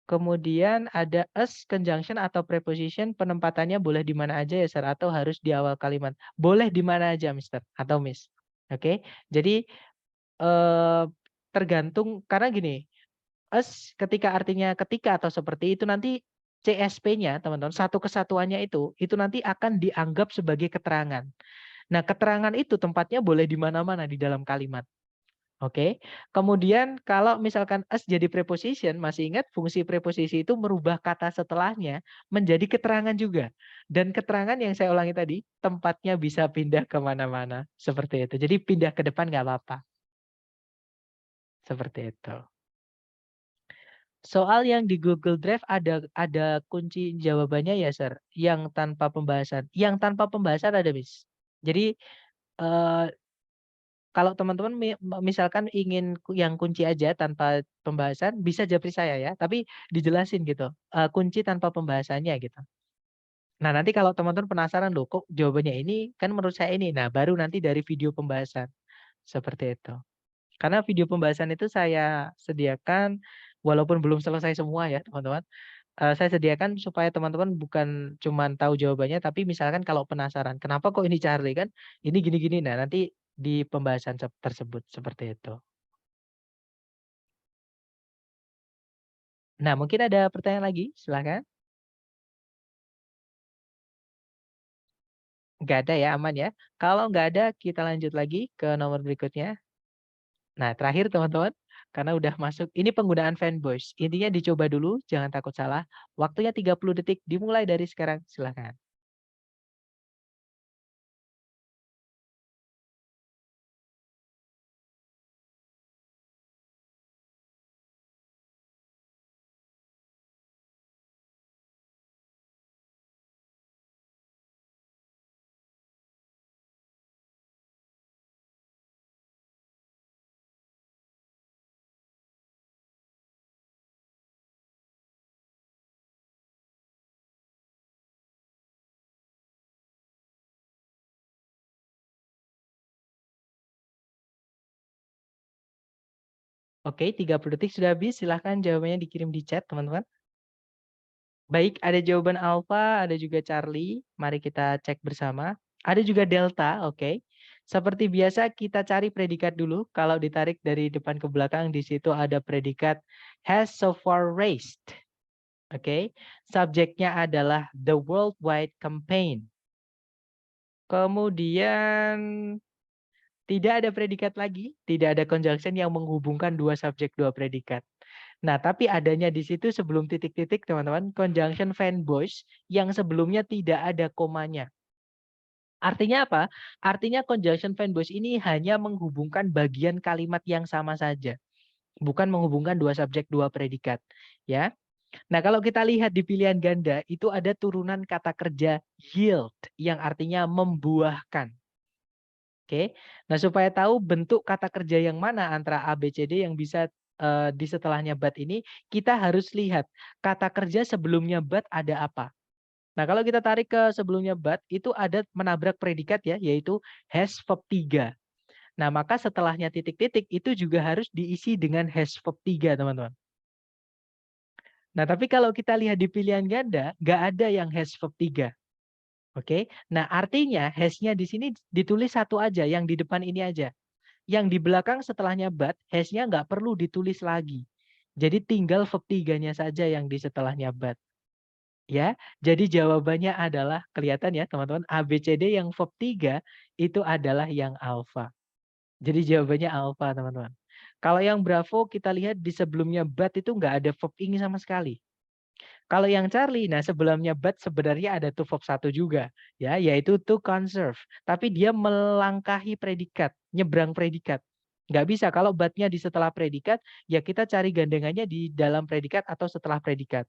Kemudian ada as, conjunction atau preposition, penempatannya boleh di mana aja ya, Sir? Atau harus di awal kalimat? Boleh di mana aja, Mister atau Miss. Oke, jadi tergantung, karena gini, as ketika artinya ketika atau seperti itu nanti CSP-nya, teman-teman, satu kesatuannya itu nanti akan dianggap sebagai keterangan. Nah, keterangan itu tempatnya boleh di mana-mana di dalam kalimat. Oke. Kemudian kalau misalkan as jadi preposition, masih ingat fungsi preposisi itu merubah kata setelahnya menjadi keterangan juga. Dan keterangan yang saya ulangi tadi, tempatnya bisa pindah ke mana-mana. Seperti itu. Jadi pindah ke depan nggak apa-apa. Seperti itu. Soal yang di Google Drive ada kunci jawabannya ya, Sir? Yang tanpa pembahasan. Yang tanpa pembahasan ada, Miss. Jadi kalau teman-teman misalkan ingin yang kunci aja tanpa pembahasan, bisa japri saya ya, tapi dijelasin gitu, kunci tanpa pembahasannya gitu. Nah, nanti kalau teman-teman penasaran loh, kok jawabannya ini, kan menurut saya ini. Nah, baru nanti dari video pembahasan. Seperti itu. Karena video pembahasan itu saya sediakan, walaupun belum selesai semua ya teman-teman, saya sediakan supaya teman-teman bukan cuma tahu jawabannya, tapi misalkan kalau penasaran, kenapa kok ini Charlie kan, ini gini-gini. Nah, nanti di pembahasan tersebut seperti itu. Nah, mungkin ada pertanyaan lagi, silakan. Nggak ada ya, aman ya. Kalau nggak ada, kita lanjut lagi ke nomor berikutnya. Nah, terakhir teman-teman, karena udah masuk, ini penggunaan fanboys. Intinya dicoba dulu, jangan takut salah. Waktunya 30 detik, dimulai dari sekarang, silakan. Oke, 30 detik sudah habis. Silahkan jawabannya dikirim di chat, teman-teman. Baik, ada jawaban Alpha, ada juga Charlie. Mari kita cek bersama. Ada juga Delta, oke. Seperti biasa kita cari predikat dulu. Kalau ditarik dari depan ke belakang, di situ ada predikat has so far raised. Oke, subjeknya adalah the worldwide campaign. Kemudian Tidak ada predikat lagi, tidak ada conjunction yang menghubungkan dua subjek, dua predikat. Nah, tapi adanya di situ sebelum titik-titik, teman-teman, conjunction fanboys yang sebelumnya tidak ada komanya. Artinya apa? Artinya conjunction fanboys ini hanya menghubungkan bagian kalimat yang sama saja, bukan menghubungkan dua subjek, dua predikat, ya. Nah, kalau kita lihat di pilihan ganda, itu ada turunan kata kerja yield yang artinya membuahkan. Oke. Nah, supaya tahu bentuk kata kerja yang mana antara A, B, C, D yang bisa di setelahnya but ini, kita harus lihat kata kerja sebelumnya but ada apa. Nah, kalau kita tarik ke sebelumnya but, itu ada menabrak predikat ya, yaitu has verb 3. Nah, maka setelahnya titik-titik itu juga harus diisi dengan has verb 3, teman-teman. Nah, tapi kalau kita lihat di pilihan ganda, nggak ada yang has verb 3. Oke. Nah, artinya has-nya di sini ditulis satu aja, yang di depan ini aja. Yang di belakang setelahnya but, has-nya nggak perlu ditulis lagi. Jadi tinggal verb 3-nya saja yang di setelahnya but. Ya, jadi jawabannya adalah kelihatan ya teman-teman, A, B, C, D yang verb 3 itu adalah yang alfa. Jadi jawabannya alfa teman-teman. Kalau yang Bravo kita lihat di sebelumnya but itu nggak ada verb ing sama sekali. Kalau yang Charlie, nah sebelumnya but sebenarnya ada to verb 1 juga, ya, yaitu to conserve. Tapi dia melangkahi predikat, nyebrang predikat. Nggak bisa, kalau but-nya di setelah predikat, ya kita cari gandengannya di dalam predikat atau setelah predikat.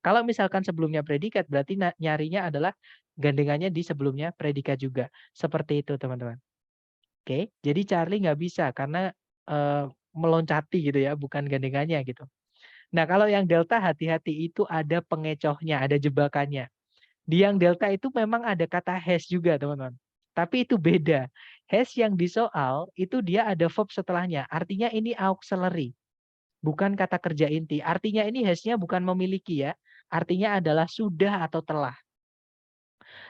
Kalau misalkan sebelumnya predikat, berarti nyarinya adalah gandengannya di sebelumnya predikat juga. Seperti itu teman-teman. Oke, jadi Charlie nggak bisa karena meloncati gitu ya, bukan gandengannya gitu. Nah, kalau yang delta hati-hati itu ada pengecohnya, ada jebakannya. Di yang delta itu memang ada kata has juga, teman-teman. Tapi itu beda. Has yang di soal itu dia ada verb setelahnya. Artinya ini auxiliary, bukan kata kerja inti. Artinya ini has-nya bukan memiliki ya. Artinya adalah sudah atau telah.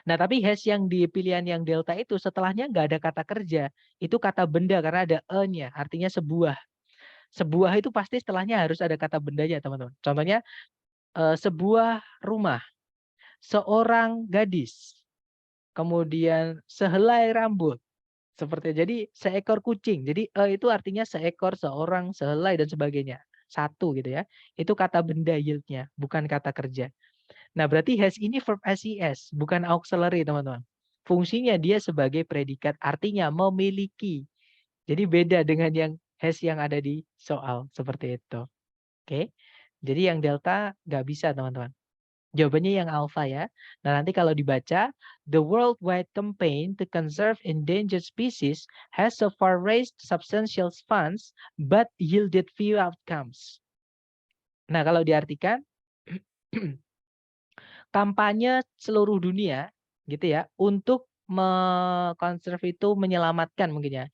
Nah, tapi has yang di pilihan yang delta itu setelahnya nggak ada kata kerja. Itu kata benda karena ada e-nya, artinya sebuah. Sebuah itu pasti setelahnya harus ada kata bendanya, teman-teman. Contohnya, sebuah rumah, seorang gadis, kemudian sehelai rambut. Jadi seekor kucing. Jadi itu artinya seekor, seorang, sehelai, dan sebagainya. Satu gitu ya. Itu kata benda yield-nya, bukan kata kerja. Nah, berarti has ini verb SES, bukan auxiliary, teman-teman. Fungsinya dia sebagai predikat, artinya memiliki. Jadi beda dengan yang has yang ada di soal, seperti itu. Oke, jadi yang delta nggak bisa, teman-teman. Jawabannya yang alpha ya. Nah, nanti kalau dibaca, the worldwide campaign to conserve endangered species has so far raised substantial funds but yielded few outcomes. Nah, kalau diartikan, kampanye seluruh dunia gitu ya untuk mengkonserv itu menyelamatkan mungkin ya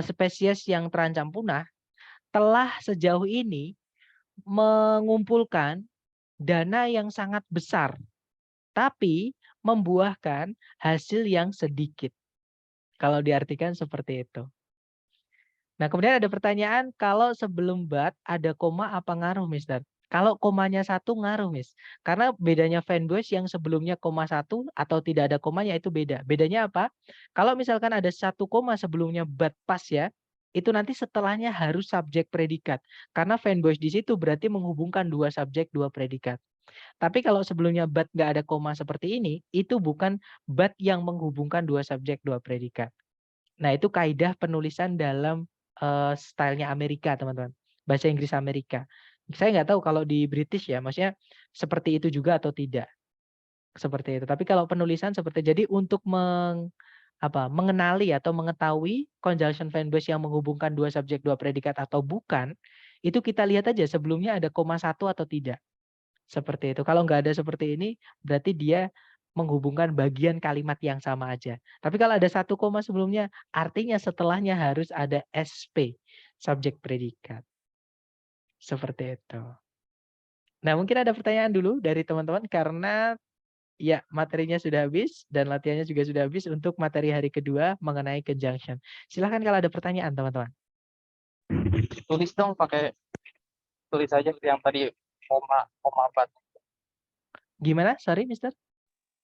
spesies yang terancam punah telah sejauh ini mengumpulkan dana yang sangat besar tapi membuahkan hasil yang sedikit. Kalau diartikan seperti itu. Nah, kemudian ada pertanyaan, kalau sebelum but ada koma apa ngaruh, Mister? Kalau komanya satu ngaruh, Miss. Karena bedanya fanboys yang sebelumnya koma satu atau tidak ada komanya itu beda. Bedanya apa? Kalau misalkan ada satu koma sebelumnya but pas ya, itu nanti setelahnya harus subjek predikat. Karena fanboys di situ berarti menghubungkan dua subjek, dua predikat. Tapi kalau sebelumnya but nggak ada koma seperti ini, itu bukan but yang menghubungkan dua subjek, dua predikat. Nah, itu kaidah penulisan dalam stylenya Amerika, teman-teman. Bahasa Inggris Amerika. Saya nggak tahu kalau di British ya, maksudnya seperti itu juga atau tidak. Seperti itu. Tapi kalau penulisan seperti jadi untuk mengenali atau mengetahui conjunction fanbase yang menghubungkan dua subjek, dua predikat atau bukan, itu kita lihat aja sebelumnya ada koma satu atau tidak. Seperti itu. Kalau nggak ada seperti ini, berarti dia menghubungkan bagian kalimat yang sama aja. Tapi kalau ada satu koma sebelumnya, artinya setelahnya harus ada SP, subjek predikat. Seperti itu. Nah, mungkin ada pertanyaan dulu dari teman-teman karena ya materinya sudah habis dan latihannya juga sudah habis untuk materi hari kedua mengenai conjunction. Silahkan kalau ada pertanyaan, teman-teman. Tulis dong tulis aja yang tadi koma 4. Gimana? Sorry, Mister.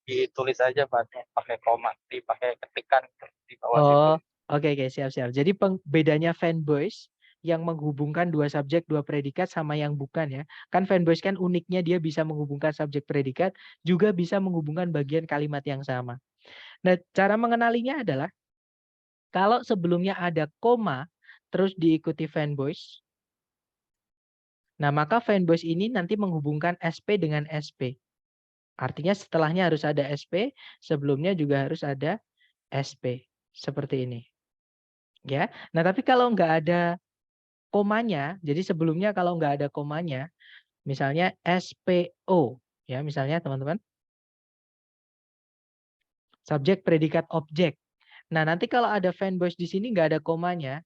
Ditulis aja pakai koma, dipakai ketikan di bawah Oh, situ. Oke, siap-siap. Jadi bedanya fanboys yang menghubungkan dua subjek, dua predikat sama yang bukan ya. Kan fanboys kan uniknya dia bisa menghubungkan subjek predikat, juga bisa menghubungkan bagian kalimat yang sama. Nah, cara mengenalinya adalah kalau sebelumnya ada koma, terus diikuti fanboys. Nah, maka fanboys ini nanti menghubungkan SP dengan SP. Artinya setelahnya harus ada SP, sebelumnya juga harus ada SP. Seperti ini. Ya. Nah, tapi kalau nggak ada komanya, jadi sebelumnya kalau nggak ada komanya, misalnya SPO, ya misalnya teman-teman, subjek, predikat, objek. Nah, nanti kalau ada fanboys di sini nggak ada komanya,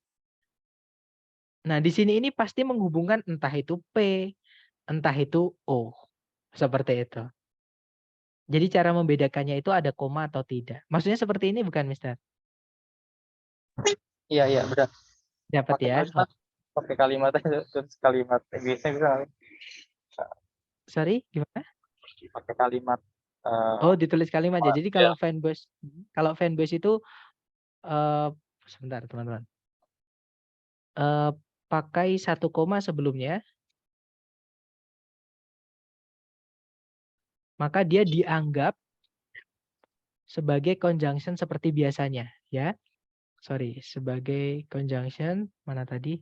nah di sini ini pasti menghubungkan entah itu P, entah itu O, seperti itu. Jadi cara membedakannya itu ada koma atau tidak. Maksudnya seperti ini bukan, Mister? Iya benar. Dapat Pakai ya? kalimat, pakai kalimat aja terus kalimat. Biasanya bisa nggak? Sorry, gimana? Pakai kalimat. Oh, ditulis kalimat ya. Jadi Ya. kalau fanboys itu sebentar teman-teman. Pakai 1 koma sebelumnya, maka dia dianggap sebagai conjunction seperti biasanya, ya. Sorry, sebagai conjunction mana tadi?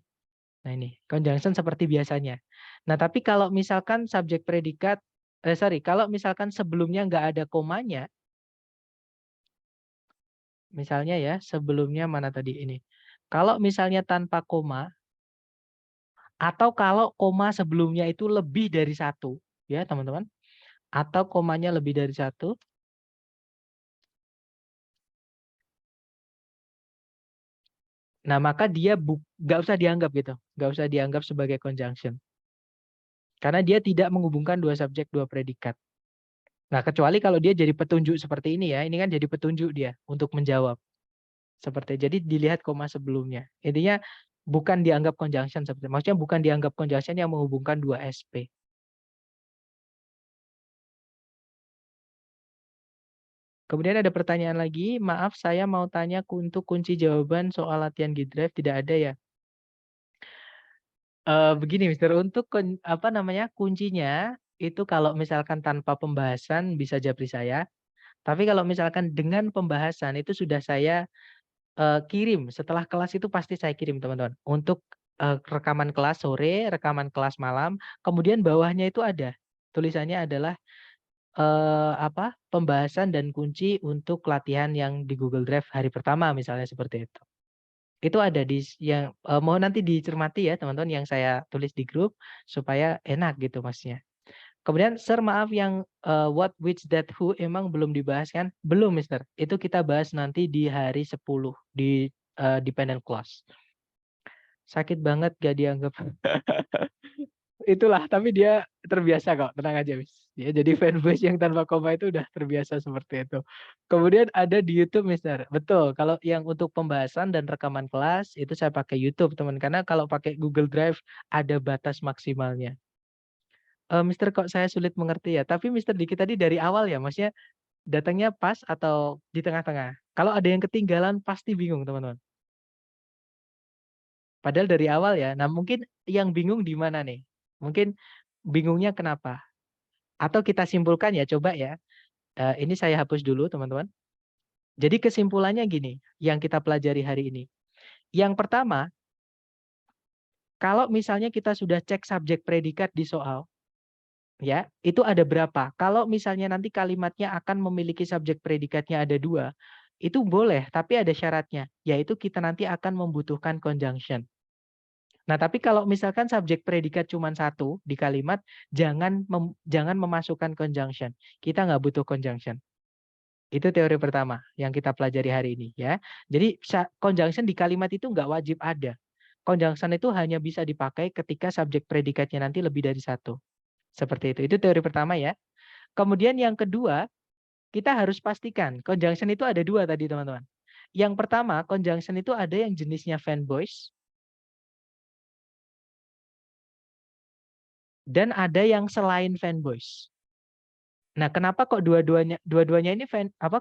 Nah ini, conjunction seperti biasanya. Nah, tapi kalau misalkan subjek predikat, kalau misalkan sebelumnya nggak ada komanya, misalnya ya, sebelumnya mana tadi ini. Kalau misalnya tanpa koma, atau kalau koma sebelumnya itu lebih dari 1, ya teman-teman. Atau komanya lebih dari 1. Nah, maka dia nggak usah dianggap gitu. Nggak usah dianggap sebagai conjunction. Karena dia tidak menghubungkan dua subjek, dua predikat. Nah, kecuali kalau dia jadi petunjuk seperti ini ya. Ini kan jadi petunjuk dia untuk menjawab. Jadi dilihat koma sebelumnya. Intinya bukan dianggap conjunction seperti. Maksudnya bukan dianggap conjunction yang menghubungkan dua SP. Kemudian ada pertanyaan lagi, maaf saya mau tanya untuk kunci jawaban soal latihan Gdrive tidak ada ya. Begini Mister, untuk kuncinya itu kalau misalkan tanpa pembahasan bisa japri saya. Tapi kalau misalkan dengan pembahasan itu sudah saya kirim. Setelah kelas itu pasti saya kirim teman-teman. Untuk rekaman kelas sore, rekaman kelas malam, kemudian bawahnya itu ada. Tulisannya adalah pembahasan dan kunci untuk latihan yang di Google Drive hari pertama misalnya seperti itu. Itu ada di yang mohon nanti dicermati ya teman-teman yang saya tulis di grup supaya enak gitu Masnya. Kemudian Sir maaf yang what which that who emang belum dibahas kan? Belum Mister. Itu kita bahas nanti di hari 10 di dependent class. Sakit banget gak dianggap. Itulah, tapi dia terbiasa kok, tenang aja, Miss. Ya, jadi fanbase yang tanpa koma itu udah terbiasa seperti itu. Kemudian ada di YouTube, Mister. Betul, kalau yang untuk pembahasan dan rekaman kelas itu saya pakai YouTube, teman. Karena kalau pakai Google Drive ada batas maksimalnya. Mister kok saya sulit mengerti ya. Tapi Mister Diki tadi dari awal ya, maksudnya datangnya pas atau di tengah-tengah. Kalau ada yang ketinggalan pasti bingung, teman-teman. Padahal dari awal ya. Nah, mungkin yang bingung di mana nih? Mungkin bingungnya kenapa? Atau kita simpulkan ya, coba ya. Ini saya hapus dulu teman-teman. Jadi kesimpulannya gini, yang kita pelajari hari ini. Yang pertama, kalau misalnya kita sudah cek subjek predikat di soal, ya itu ada berapa? Kalau misalnya nanti kalimatnya akan memiliki subjek predikatnya ada 2, itu boleh, tapi ada syaratnya, yaitu kita nanti akan membutuhkan conjunction. Nah, tapi kalau misalkan subjek predikat cuma 1 di kalimat, jangan memasukkan conjunction. Kita nggak butuh conjunction. Itu teori pertama yang kita pelajari hari ini ya. Jadi conjunction di kalimat itu nggak wajib ada. Conjunction itu hanya bisa dipakai ketika subjek predikatnya nanti lebih dari 1. Seperti itu. Itu teori pertama ya. Kemudian yang kedua, kita harus pastikan conjunction itu ada 2 tadi teman-teman. Yang pertama, conjunction itu ada yang jenisnya fanboys. Dan ada yang selain fanboys. Nah, kenapa kok dua-duanya ini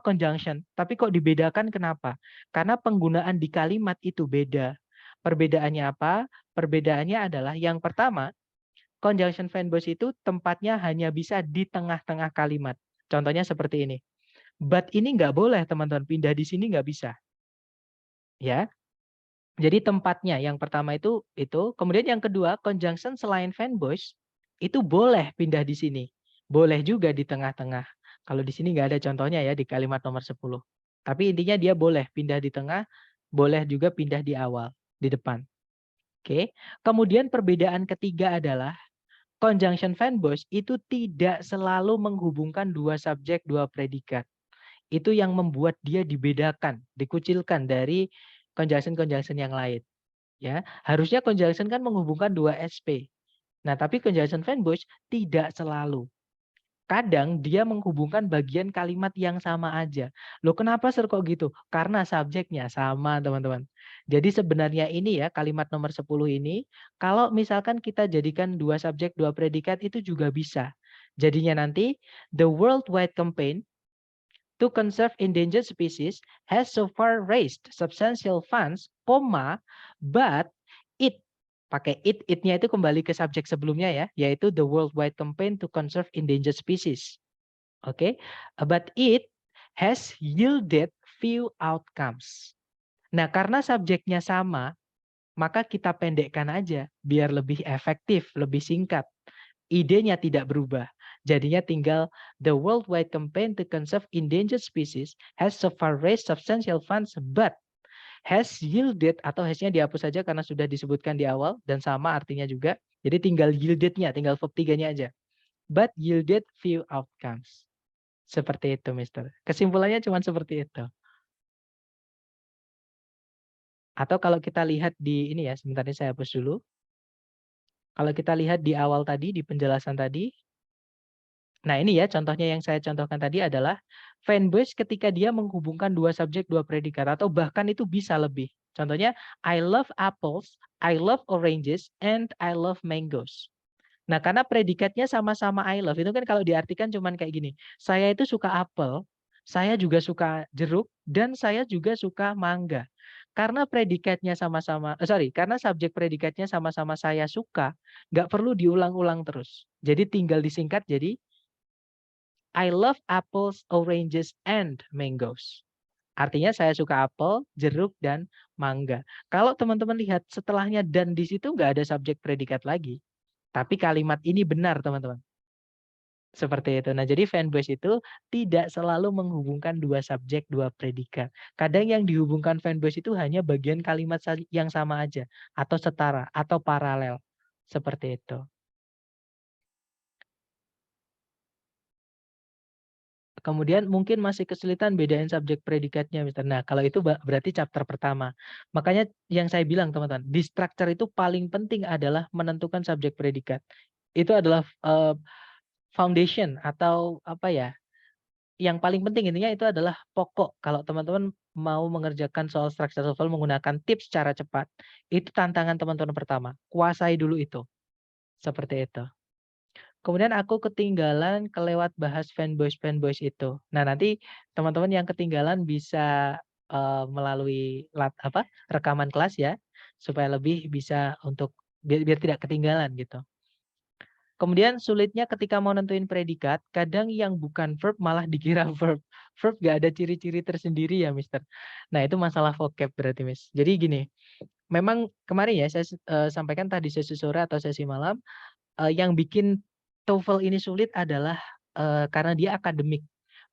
conjunction, tapi kok dibedakan kenapa? Karena penggunaan di kalimat itu beda. Perbedaannya apa? Perbedaannya adalah yang pertama, conjunction fan voice itu tempatnya hanya bisa di tengah-tengah kalimat. Contohnya seperti ini. But ini nggak boleh teman-teman, pindah di sini nggak bisa. Ya, jadi tempatnya yang pertama itu. Kemudian yang kedua, conjunction selain fan voice itu boleh pindah di sini. Boleh juga di tengah-tengah. Kalau di sini nggak ada contohnya ya di kalimat nomor 10. Tapi intinya dia boleh pindah di tengah, boleh juga pindah di awal, di depan. Oke. Kemudian perbedaan ketiga adalah conjunction fan voice itu tidak selalu menghubungkan dua subjek, dua predikat. Itu yang membuat dia dibedakan, dikucilkan dari conjunction-conjunction yang lain. Ya, harusnya conjunction kan menghubungkan dua SP. Nah, tapi conjunction fan voice tidak selalu. Kadang dia menghubungkan bagian kalimat yang sama aja. Loh, kenapa Sir kok gitu? Karena subjeknya sama, teman-teman. Jadi sebenarnya ini ya, kalimat nomor 10 ini, kalau misalkan kita jadikan dua subjek, dua predikat itu juga bisa. Jadinya nanti, the worldwide campaign to conserve endangered species has so far raised substantial funds, but it, pakai it-nya itu kembali ke subjek sebelumnya ya, yaitu the worldwide campaign to conserve endangered species. Oke, but it has yielded few outcomes. Nah, karena subjeknya sama, maka kita pendekkan aja biar lebih efektif, lebih singkat. Idenya tidak berubah. Jadinya tinggal the worldwide campaign to conserve endangered species has so far raised substantial funds but has yielded, atau has-nya dihapus saja karena sudah disebutkan di awal dan sama artinya juga. Jadi tinggal yielded-nya, tinggal verb 3-nya aja. But yielded few outcomes. Seperti itu, Mister. Kesimpulannya cuma seperti itu. Atau kalau kita lihat di ini ya, sebentar ini saya hapus dulu. Kalau kita lihat di awal tadi, di penjelasan tadi, nah ini ya contohnya yang saya contohkan tadi adalah fan voice ketika dia menghubungkan dua subjek, dua predikat, atau bahkan itu bisa lebih. Contohnya, I love apples, I love oranges, and I love mangoes. Nah, karena predikatnya sama-sama I love, itu kan kalau diartikan cuman kayak gini. Saya itu suka apel, saya juga suka jeruk, dan saya juga suka mangga. Karena predikatnya sama-sama, karena subjek predikatnya sama-sama saya suka, nggak perlu diulang-ulang terus. Jadi tinggal disingkat jadi I love apples, oranges, and mangoes. Artinya saya suka apel, jeruk, dan mangga. Kalau teman-teman lihat setelahnya dan di situ nggak ada subjek predikat lagi. Tapi kalimat ini benar, teman-teman. Seperti itu. Nah, jadi fan voice itu tidak selalu menghubungkan dua subjek, dua predikat. Kadang yang dihubungkan fan voice itu hanya bagian kalimat yang sama aja, atau setara, atau paralel. Seperti itu. Kemudian mungkin masih kesulitan bedain subjek predikatnya, Mister. Nah, kalau itu berarti chapter pertama. Makanya yang saya bilang, teman-teman, di structure itu paling penting adalah menentukan subjek predikat. Itu adalah foundation atau apa ya? Yang paling penting intinya itu adalah pokok. Kalau teman-teman mau mengerjakan soal structure TOEFL menggunakan tips cara cepat, itu tantangan teman-teman pertama. Kuasai dulu itu. Seperti itu. Kemudian aku ketinggalan kelewat bahas fanboys itu. Nah, nanti teman-teman yang ketinggalan bisa melalui rekaman kelas ya, supaya lebih bisa untuk biar tidak ketinggalan gitu. Kemudian sulitnya ketika mau nentuin predikat, kadang yang bukan verb malah dikira verb. Verb gak ada ciri-ciri tersendiri ya, Mister. Nah, itu masalah vocab berarti, Miss. Jadi gini, memang kemarin ya saya sampaikan tadi sesi sore atau sesi malam, yang bikin TOEFL ini sulit adalah karena dia akademik.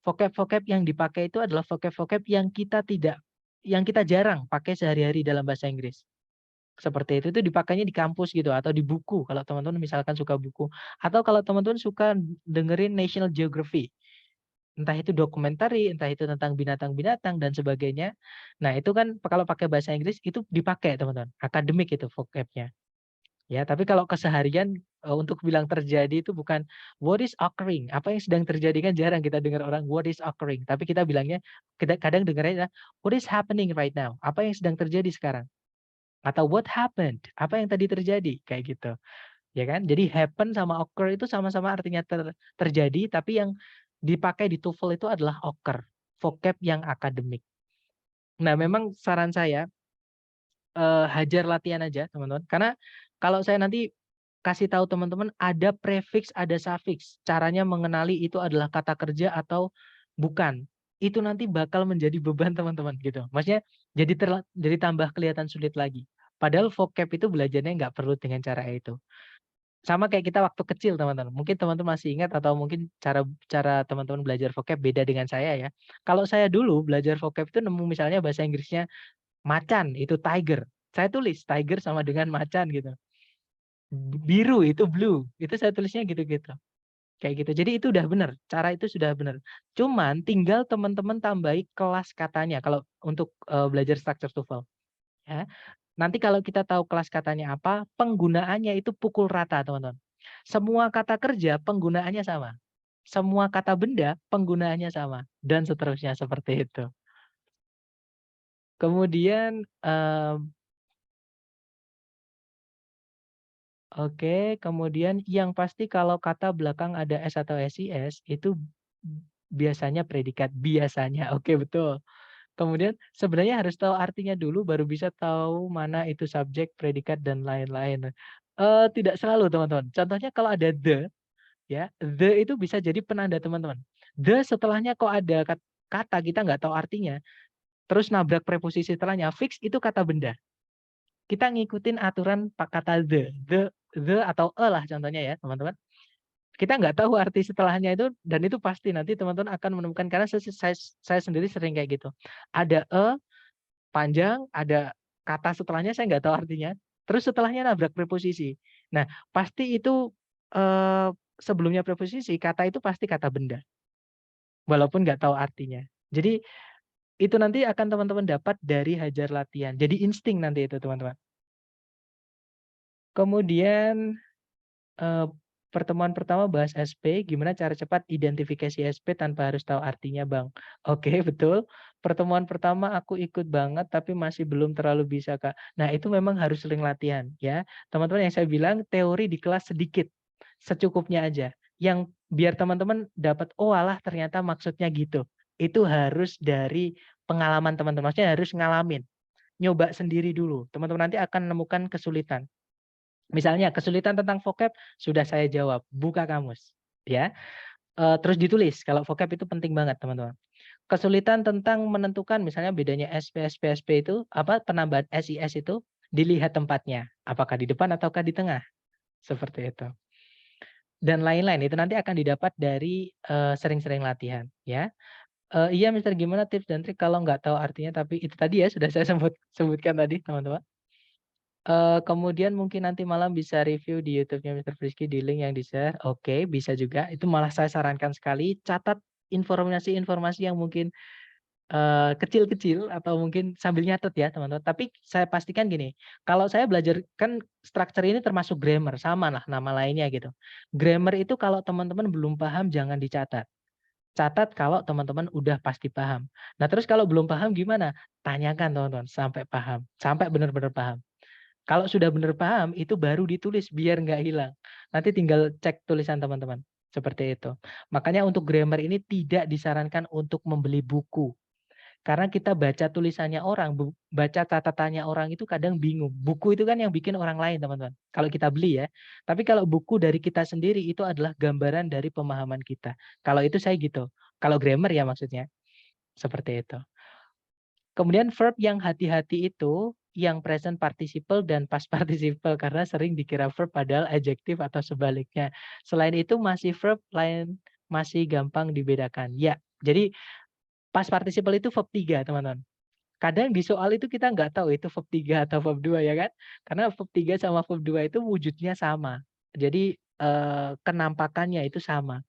Vocab-vocab yang dipakai itu adalah vocab-vocab yang kita jarang pakai sehari-hari dalam bahasa Inggris. Seperti itu dipakainya di kampus gitu atau di buku kalau teman-teman misalkan suka buku, atau kalau teman-teman suka dengerin National Geography, entah itu dokumentari, entah itu tentang binatang-binatang dan sebagainya. Nah, itu kan kalau pakai bahasa Inggris itu dipakai, teman-teman, akademik itu vocabnya. Ya, tapi kalau keseharian untuk bilang terjadi itu bukan what is occurring, apa yang sedang terjadi, kan jarang kita dengar orang what is occurring, tapi kita bilangnya, kita kadang dengarnya what is happening right now, apa yang sedang terjadi sekarang. Atau what happened, apa yang tadi terjadi, kayak gitu. Ya kan? Jadi happen sama occur itu sama-sama artinya terjadi, tapi yang dipakai di TOEFL itu adalah oker, vocab yang akademik. Nah, memang saran saya hajar latihan aja, teman-teman. Karena kalau saya nanti kasih tahu teman-teman ada prefix, ada suffix, caranya mengenali itu adalah kata kerja atau bukan. Itu nanti bakal menjadi beban teman-teman gitu. Maksudnya jadi tambah kelihatan sulit lagi. Padahal vocab itu belajarnya nggak perlu dengan cara itu. Sama kayak kita waktu kecil, teman-teman. Mungkin teman-teman masih ingat atau mungkin cara teman-teman belajar vocab beda dengan saya ya. Kalau saya dulu belajar vocab itu nemu misalnya bahasa Inggrisnya macan itu tiger. Saya tulis tiger sama dengan macan gitu. Biru itu blue. Itu saya tulisnya gitu-gitu. Kayak gitu. Jadi itu udah benar. Cara itu sudah benar. Cuman tinggal teman-teman tambahi kelas katanya kalau untuk belajar structure TOEFL. Ya. Nanti kalau kita tahu kelas katanya apa, penggunaannya itu pukul rata, teman-teman. Semua kata kerja penggunaannya sama. Semua kata benda penggunaannya sama. Dan seterusnya seperti itu. Kemudian oke, kemudian yang pasti kalau kata belakang ada S atau SIS itu biasanya predikat, biasanya. Oke, betul. Kemudian sebenarnya harus tahu artinya dulu baru bisa tahu mana itu subjek, predikat dan lain-lain. Tidak selalu, teman-teman. Contohnya kalau ada the, ya, the itu bisa jadi penanda, teman-teman. The setelahnya kok ada kata kita nggak tahu artinya, terus nabrak preposisi setelahnya, fix itu kata benda. Kita ngikutin aturan kata the atau a lah contohnya ya, teman-teman. Kita nggak tahu arti setelahnya itu, dan itu pasti nanti teman-teman akan menemukan, karena saya sendiri sering kayak gitu. Ada panjang, ada kata setelahnya saya nggak tahu artinya, terus setelahnya nabrak preposisi. Nah, pasti itu sebelumnya preposisi, kata itu pasti kata benda. Walaupun nggak tahu artinya. Jadi itu nanti akan teman-teman dapat dari hajar latihan. Jadi insting nanti itu, teman-teman. Kemudian pertemuan pertama bahas SP, gimana cara cepat identifikasi SP tanpa harus tahu artinya, Bang? Oke, betul. Pertemuan pertama aku ikut banget, tapi masih belum terlalu bisa, Kak. Nah, itu memang harus sering latihan, ya. Teman-teman, yang saya bilang, teori di kelas sedikit, secukupnya aja. Yang biar teman-teman dapat, oh alah ternyata maksudnya gitu. Itu harus dari pengalaman teman-teman, maksudnya harus ngalamin. Nyoba sendiri dulu. Teman-teman nanti akan menemukan kesulitan. Misalnya kesulitan tentang vocab sudah saya jawab, buka kamus, ya. Terus ditulis. Kalau vocab itu penting banget, teman-teman. Kesulitan tentang menentukan misalnya bedanya SP, SP, SP itu apa, penambahan SIS itu dilihat tempatnya, apakah di depan ataukah di tengah. Seperti itu. Dan lain-lain itu nanti akan didapat dari sering-sering latihan, ya. Iya, Mister, gimana tips dan trik kalau nggak tahu artinya, tapi itu tadi ya sudah saya sebutkan tadi, teman-teman. Kemudian mungkin nanti malam bisa review di YouTube-nya Mr. Frisky di link yang di-share. Oke, bisa juga. Itu malah saya sarankan sekali. Catat informasi-informasi yang mungkin kecil-kecil atau mungkin sambil nyatet ya, teman-teman. Tapi saya pastikan gini, kalau saya belajar kan structure ini termasuk grammar, sama lah nama lainnya gitu. Grammar itu kalau teman-teman belum paham jangan dicatat. Catat kalau teman-teman udah pasti paham. Nah, terus kalau belum paham gimana? Tanyakan, teman-teman, sampai paham, sampai benar-benar paham. Kalau sudah benar paham, itu baru ditulis biar nggak hilang. Nanti tinggal cek tulisan teman-teman. Seperti itu. Makanya untuk grammar ini tidak disarankan untuk membeli buku. Karena kita baca tulisannya orang, baca catatannya orang itu kadang bingung. Buku itu kan yang bikin orang lain, teman-teman. Kalau kita beli ya. Tapi kalau buku dari kita sendiri itu adalah gambaran dari pemahaman kita. Kalau itu saya gitu. Kalau grammar ya maksudnya. Seperti itu. Kemudian verb yang hati-hati itu yang present participle dan past participle, karena sering dikira verb padahal adjektif atau sebaliknya. Selain itu masih verb lain masih gampang dibedakan. Ya, jadi past participle itu verb 3, teman-teman. Kadang di soal itu kita nggak tahu itu verb 3 atau verb 2 ya kan? Karena verb 3 sama verb 2 itu wujudnya sama. Jadi kenampakannya itu sama.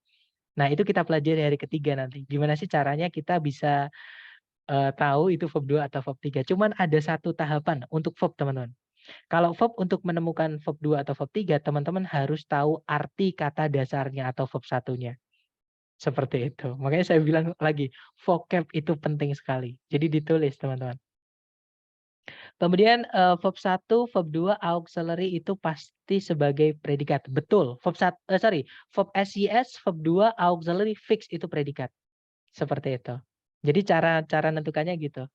Nah, itu kita pelajari hari ketiga nanti. Gimana sih caranya kita bisa tahu itu verb 2 atau verb 3. Cuman ada satu tahapan untuk verb, teman-teman. Kalau verb untuk menemukan verb 2 atau verb 3, teman-teman harus tahu arti kata dasarnya atau verb satunya. Seperti itu. Makanya saya bilang lagi, vocab itu penting sekali. Jadi ditulis, teman-teman. Kemudian verb 1, verb 2, auxiliary itu pasti sebagai predikat. Betul. Verb verb SIS, verb 2, auxiliary fix itu predikat. Seperti itu. Jadi cara nentukannya gitu.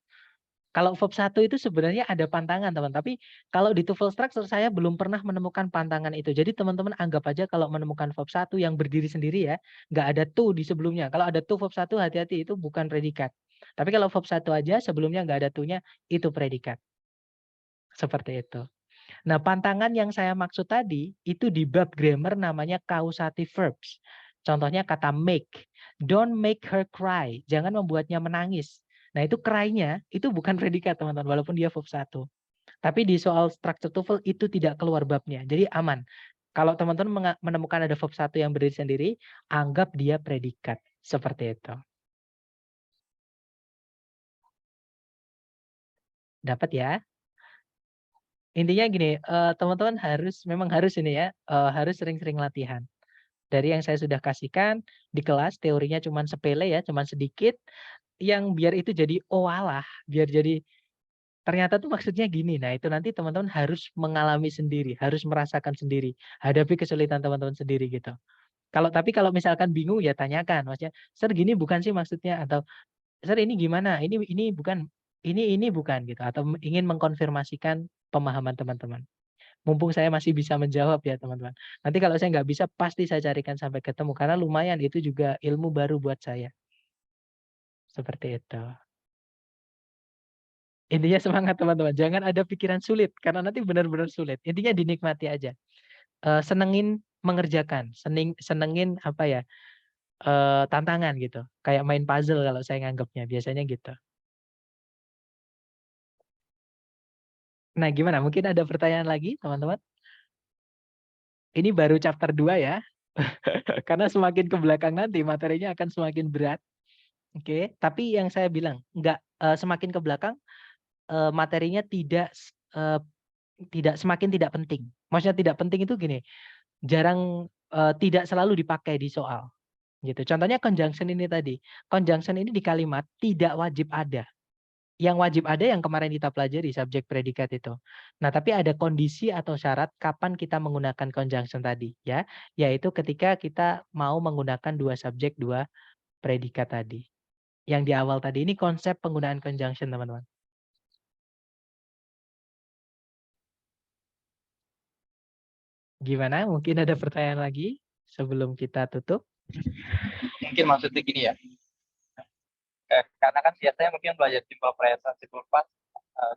Kalau verb 1 itu sebenarnya ada pantangan, teman. Tapi kalau di TOEFL structure saya belum pernah menemukan pantangan itu. Jadi teman-teman anggap aja kalau menemukan verb 1 yang berdiri sendiri ya, nggak ada to di sebelumnya. Kalau ada to verb 1 hati-hati itu bukan predikat. Tapi kalau verb 1 aja sebelumnya nggak ada to-nya itu predikat. Seperti itu. Nah, pantangan yang saya maksud tadi itu di bab grammar namanya causative verbs. Contohnya kata make. Don't make her cry. Jangan membuatnya menangis. Nah, itu cry-nya itu bukan predikat, teman-teman, walaupun dia verb 1. Tapi di soal structure TOEFL itu tidak keluar babnya. Jadi aman. Kalau teman-teman menemukan ada verb 1 yang berdiri sendiri, anggap dia predikat. Seperti itu. Dapat ya? Intinya gini, teman-teman memang harus ini ya, harus sering-sering latihan. Dari yang saya sudah kasihkan di kelas, teorinya cuma sepele ya, cuma sedikit, yang biar itu jadi oalah, biar jadi ternyata tuh maksudnya gini. Nah, itu nanti teman-teman harus mengalami sendiri, harus merasakan sendiri, hadapi kesulitan teman-teman sendiri gitu. Tapi kalau misalkan bingung ya tanyakan, maksudnya, "Sir, gini bukan sih maksudnya?" Atau, "Sir, ini gimana? Ini bukan, ini bukan," gitu. Atau ingin mengkonfirmasikan pemahaman teman-teman. Mumpung saya masih bisa menjawab ya teman-teman. Nanti kalau saya nggak bisa pasti saya carikan sampai ketemu karena lumayan itu juga ilmu baru buat saya. Seperti itu. Intinya semangat teman-teman. Jangan ada pikiran sulit karena nanti benar-benar sulit. Intinya dinikmati aja. Senengin mengerjakan, senengin apa ya? Tantangan gitu. Kayak main puzzle kalau saya nganggapnya biasanya gitu. Nah, gimana? Mungkin ada pertanyaan lagi, teman-teman? Ini baru chapter 2 ya. Karena semakin ke belakang nanti materinya akan semakin berat. Oke, tapi yang saya bilang semakin ke belakang materinya tidak semakin tidak penting. Maksudnya tidak penting itu gini, jarang tidak selalu dipakai di soal. Gitu. Contohnya conjunction ini tadi. Conjunction ini di kalimat tidak wajib ada. Yang wajib ada yang kemarin kita pelajari subjek predikat itu. Nah, tapi ada kondisi atau syarat kapan kita menggunakan conjunction tadi ya, yaitu ketika kita mau menggunakan dua subjek, dua predikat tadi. Yang di awal tadi ini konsep penggunaan conjunction, teman-teman. Gimana? Mungkin ada pertanyaan lagi sebelum kita tutup? Mungkin maksudnya gini ya. Karena kan biasanya mungkin belajar simple present, simple past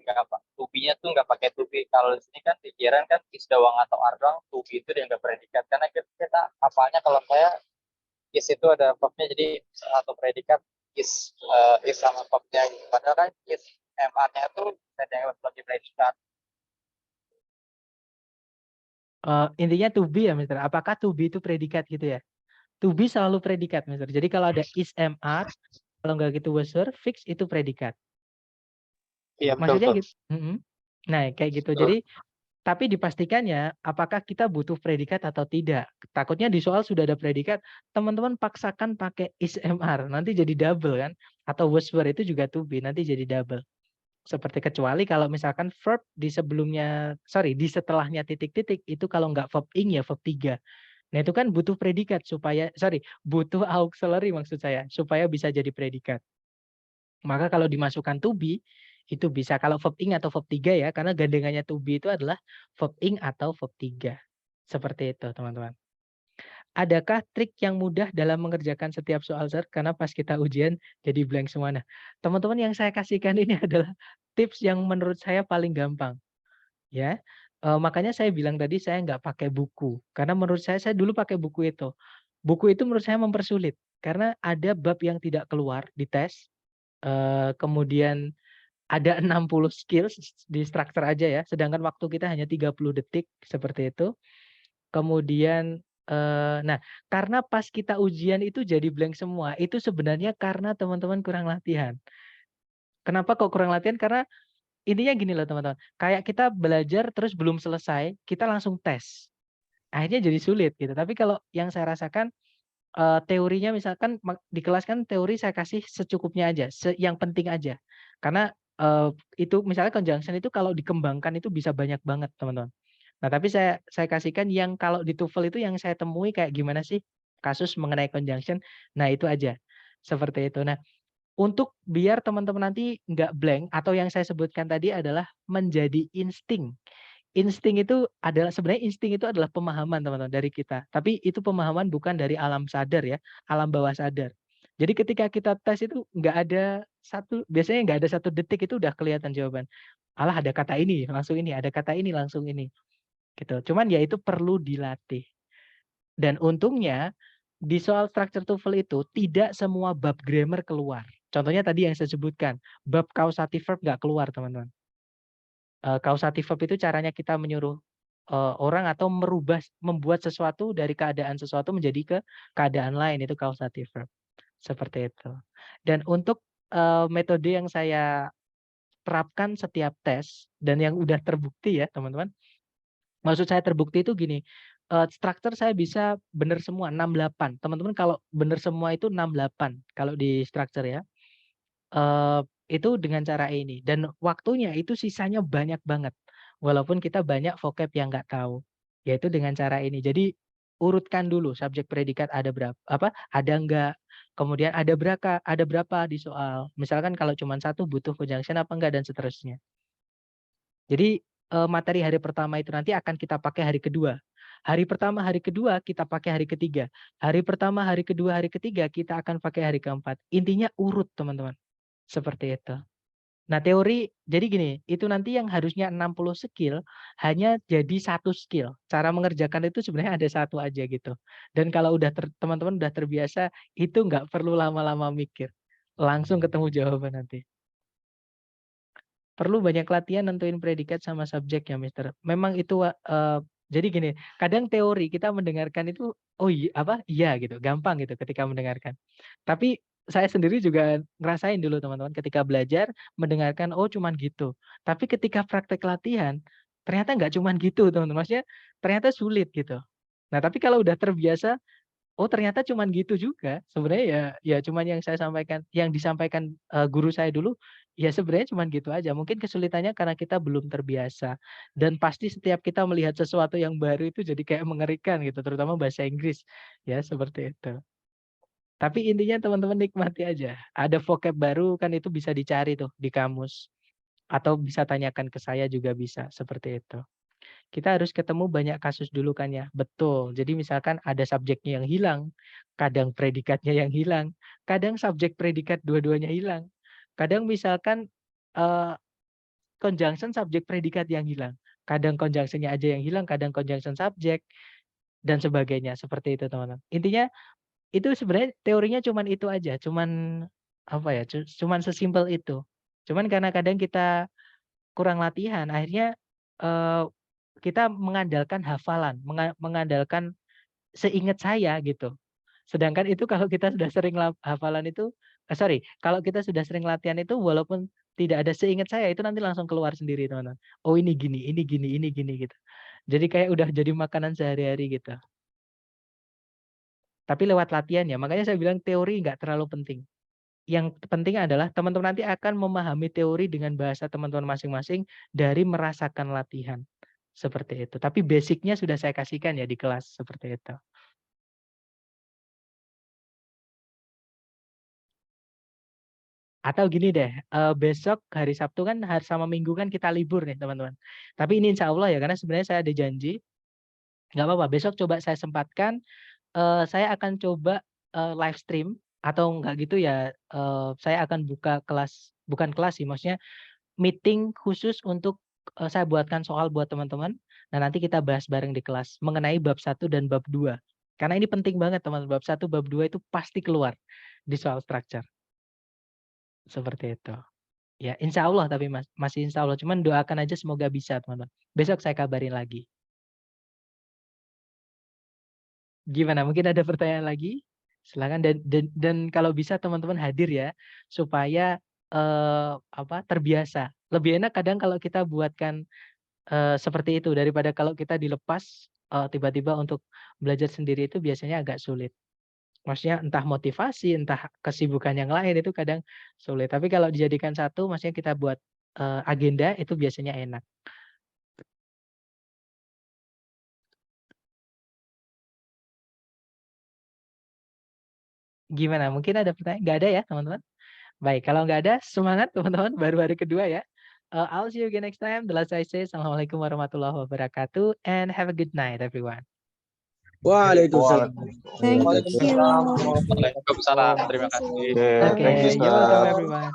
nggak to be-nya tuh nggak pakai to be. Kalau di sini kan pikiran kan is doang atau are doang, to be itu dianggap predikat. Karena kita hafalnya kalau saya is itu ada verb-nya jadi atau predikat is sama verb-nya. Padahal kan is MR-nya tuh bisa dianggap sebagai predikat. Intinya to be ya, Mister. Apakah to be itu predikat gitu ya? To be selalu predikat, Mister. Jadi kalau ada is MR, kalau nggak gitu was were, fix itu predikat. Iya, Maksudnya betul. gitu. Nah, kayak gitu. Betul. Jadi tapi dipastikannya apakah kita butuh predikat atau tidak. Takutnya di soal sudah ada predikat, teman-teman paksakan pakai is MR, nanti jadi double kan? Atau was were itu juga to be, nanti jadi double. Seperti kecuali kalau misalkan verb di setelahnya titik-titik itu kalau nggak verb ing ya verb 3. Nah, itu kan butuh predikat butuh auxiliary maksud saya supaya bisa jadi predikat. Maka kalau dimasukkan to be itu bisa kalau verb ing atau verb 3 ya, karena gandengannya to be itu adalah verb ing atau verb 3. Seperti itu, teman-teman. Adakah trik yang mudah dalam mengerjakan setiap soal, Sir? Karena pas kita ujian jadi blank semua. Nah, teman-teman yang saya kasihkan ini adalah tips yang menurut saya paling gampang. Ya, makanya saya bilang tadi saya nggak pakai buku. Karena menurut saya dulu pakai buku itu. Buku itu menurut saya mempersulit. Karena ada bab yang tidak keluar di tes. Kemudian ada 60 skills di struktur aja ya. Sedangkan waktu kita hanya 30 detik seperti itu. Kemudian nah, karena pas kita ujian itu jadi blank semua, itu sebenarnya karena teman-teman kurang latihan. Kenapa kok kurang latihan? Karena intinya gini loh teman-teman, kayak kita belajar terus belum selesai, kita langsung tes. Akhirnya jadi sulit gitu. Tapi kalau yang saya rasakan teorinya misalkan di kelas kan teori saya kasih secukupnya aja, yang penting aja. Karena itu misalnya conjunction itu kalau dikembangkan itu bisa banyak banget, teman-teman. Nah, tapi saya kasihkan yang kalau di TOEFL itu yang saya temui kayak gimana sih kasus mengenai conjunction. Nah, itu aja. Seperti itu. Nah, untuk biar teman-teman nanti nggak blank atau yang saya sebutkan tadi adalah menjadi insting. Insting itu adalah sebenarnya insting itu adalah pemahaman teman-teman dari kita. Tapi itu pemahaman bukan dari alam sadar ya, alam bawah sadar. Jadi ketika kita tes itu biasanya nggak ada 1 detik itu udah kelihatan jawaban. Alah ada kata ini, langsung ini, ada kata ini, langsung ini. Gitu. Cuman ya itu perlu dilatih. Dan untungnya di soal structure TOEFL itu tidak semua bab grammar keluar. Contohnya tadi yang saya sebutkan, bab causative verb nggak keluar, teman-teman. Causative verb itu caranya kita menyuruh orang atau membuat sesuatu dari keadaan sesuatu menjadi ke keadaan lain, itu causative verb. Seperti itu. Dan untuk metode yang saya terapkan setiap tes dan yang udah terbukti ya, teman-teman. Maksud saya terbukti itu gini, structure saya bisa benar semua 68. Teman-teman kalau benar semua itu 68 kalau di structure ya. Itu dengan cara ini dan waktunya itu sisanya banyak banget. Walaupun kita banyak vocab yang nggak tahu. Yaitu dengan cara ini. Jadi urutkan dulu subjek predikat ada berapa, ada enggak, kemudian ada berapa di soal. Misalkan kalau cuma 1 butuh conjunction apa enggak dan seterusnya. Jadi materi hari pertama itu nanti akan kita pakai hari kedua. Hari pertama, hari kedua kita pakai hari ketiga. Hari pertama, hari kedua, hari ketiga kita akan pakai hari keempat. Intinya urut teman-teman. Seperti itu. Nah teori, jadi gini, itu nanti yang harusnya 60 skill, hanya jadi 1 skill. Cara mengerjakan itu sebenarnya ada 1 aja gitu. Dan kalau udah teman-teman udah terbiasa, itu nggak perlu lama-lama mikir. Langsung ketemu jawaban nanti. Perlu banyak latihan nentuin predikat sama subjek ya, Mister. Memang itu jadi gini, kadang teori kita mendengarkan itu oh iya gitu, gampang gitu ketika mendengarkan. Tapi saya sendiri juga ngerasain dulu teman-teman ketika belajar mendengarkan oh cuman gitu. Tapi ketika praktek latihan ternyata nggak cuman gitu, teman-teman. Maksudnya ternyata sulit gitu. Nah, tapi kalau udah terbiasa oh ternyata cuman gitu juga. Sebenarnya ya cuman yang disampaikan guru saya dulu ya sebenarnya cuman gitu aja. Mungkin kesulitannya karena kita belum terbiasa dan pasti setiap kita melihat sesuatu yang baru itu jadi kayak mengerikan gitu, terutama bahasa Inggris ya seperti itu. Tapi intinya teman-teman nikmati aja. Ada vocab baru kan itu bisa dicari tuh di kamus atau bisa tanyakan ke saya juga bisa seperti itu. Kita harus ketemu banyak kasus dulu kan ya. Betul. Jadi misalkan ada subjeknya yang hilang, kadang predikatnya yang hilang, kadang subjek predikat dua-duanya hilang. Kadang misalkan conjunction subjek predikat yang hilang. Kadang conjunction-nya aja yang hilang, kadang conjunction subjek dan sebagainya. Seperti itu, teman-teman. Intinya itu sebenarnya teorinya cuman itu aja, cuman cuman sesimpel itu. Cuman karena kadang kita kurang latihan, akhirnya kita mengandalkan hafalan, mengandalkan seingat saya gitu. Sedangkan itu kalau kita sudah sering hafalan itu, kalau kita sudah sering latihan itu walaupun tidak ada seingat saya itu nanti langsung keluar sendiri teman-teman. Oh ini gini, ini gini, ini gini gitu. Jadi kayak udah jadi makanan sehari-hari gitu. Tapi lewat latihan ya, makanya saya bilang teori nggak terlalu penting. Yang penting adalah teman-teman nanti akan memahami teori dengan bahasa teman-teman masing-masing dari merasakan latihan. Seperti itu. Tapi basicnya sudah saya kasihkan ya di kelas seperti itu. Atau gini deh, besok hari Sabtu kan hari sama Minggu kan kita libur nih teman-teman. Tapi ini insya Allah ya karena sebenarnya saya ada janji. Nggak apa-apa, besok coba saya sempatkan. Saya akan coba live stream atau enggak gitu ya. Saya akan buka kelas, bukan kelas sih, maksudnya meeting khusus untuk saya buatkan soal buat teman-teman. Nah, nanti kita bahas bareng di kelas mengenai bab 1 dan bab 2. Karena ini penting banget teman-teman. Bab 1, bab 2 itu pasti keluar di soal structure. Seperti itu. Ya, insya Allah tapi masih insya Allah. Cuman doakan aja semoga bisa teman-teman. Besok saya kabarin lagi. Gimana? Mungkin ada pertanyaan lagi? Silakan dan kalau bisa teman-teman hadir ya supaya terbiasa. Lebih enak kadang kalau kita buatkan seperti itu daripada kalau kita dilepas tiba-tiba untuk belajar sendiri itu biasanya agak sulit. Maksudnya entah motivasi, entah kesibukan yang lain itu kadang sulit. Tapi kalau dijadikan satu, maksudnya kita buat agenda itu biasanya enak. Gimana? Mungkin ada pertanyaan? Nggak ada ya, teman-teman? Baik, kalau nggak ada, semangat teman-teman. Baru hari kedua ya. I'll see you again next time. The last I say, Assalamualaikum warahmatullahi wabarakatuh, and have a good night, everyone. Waalaikumsalam. Thank you. Waalaikumsalam. Terima kasih. Oke, Okay, thank you, you're welcome, Ustaz. everyone.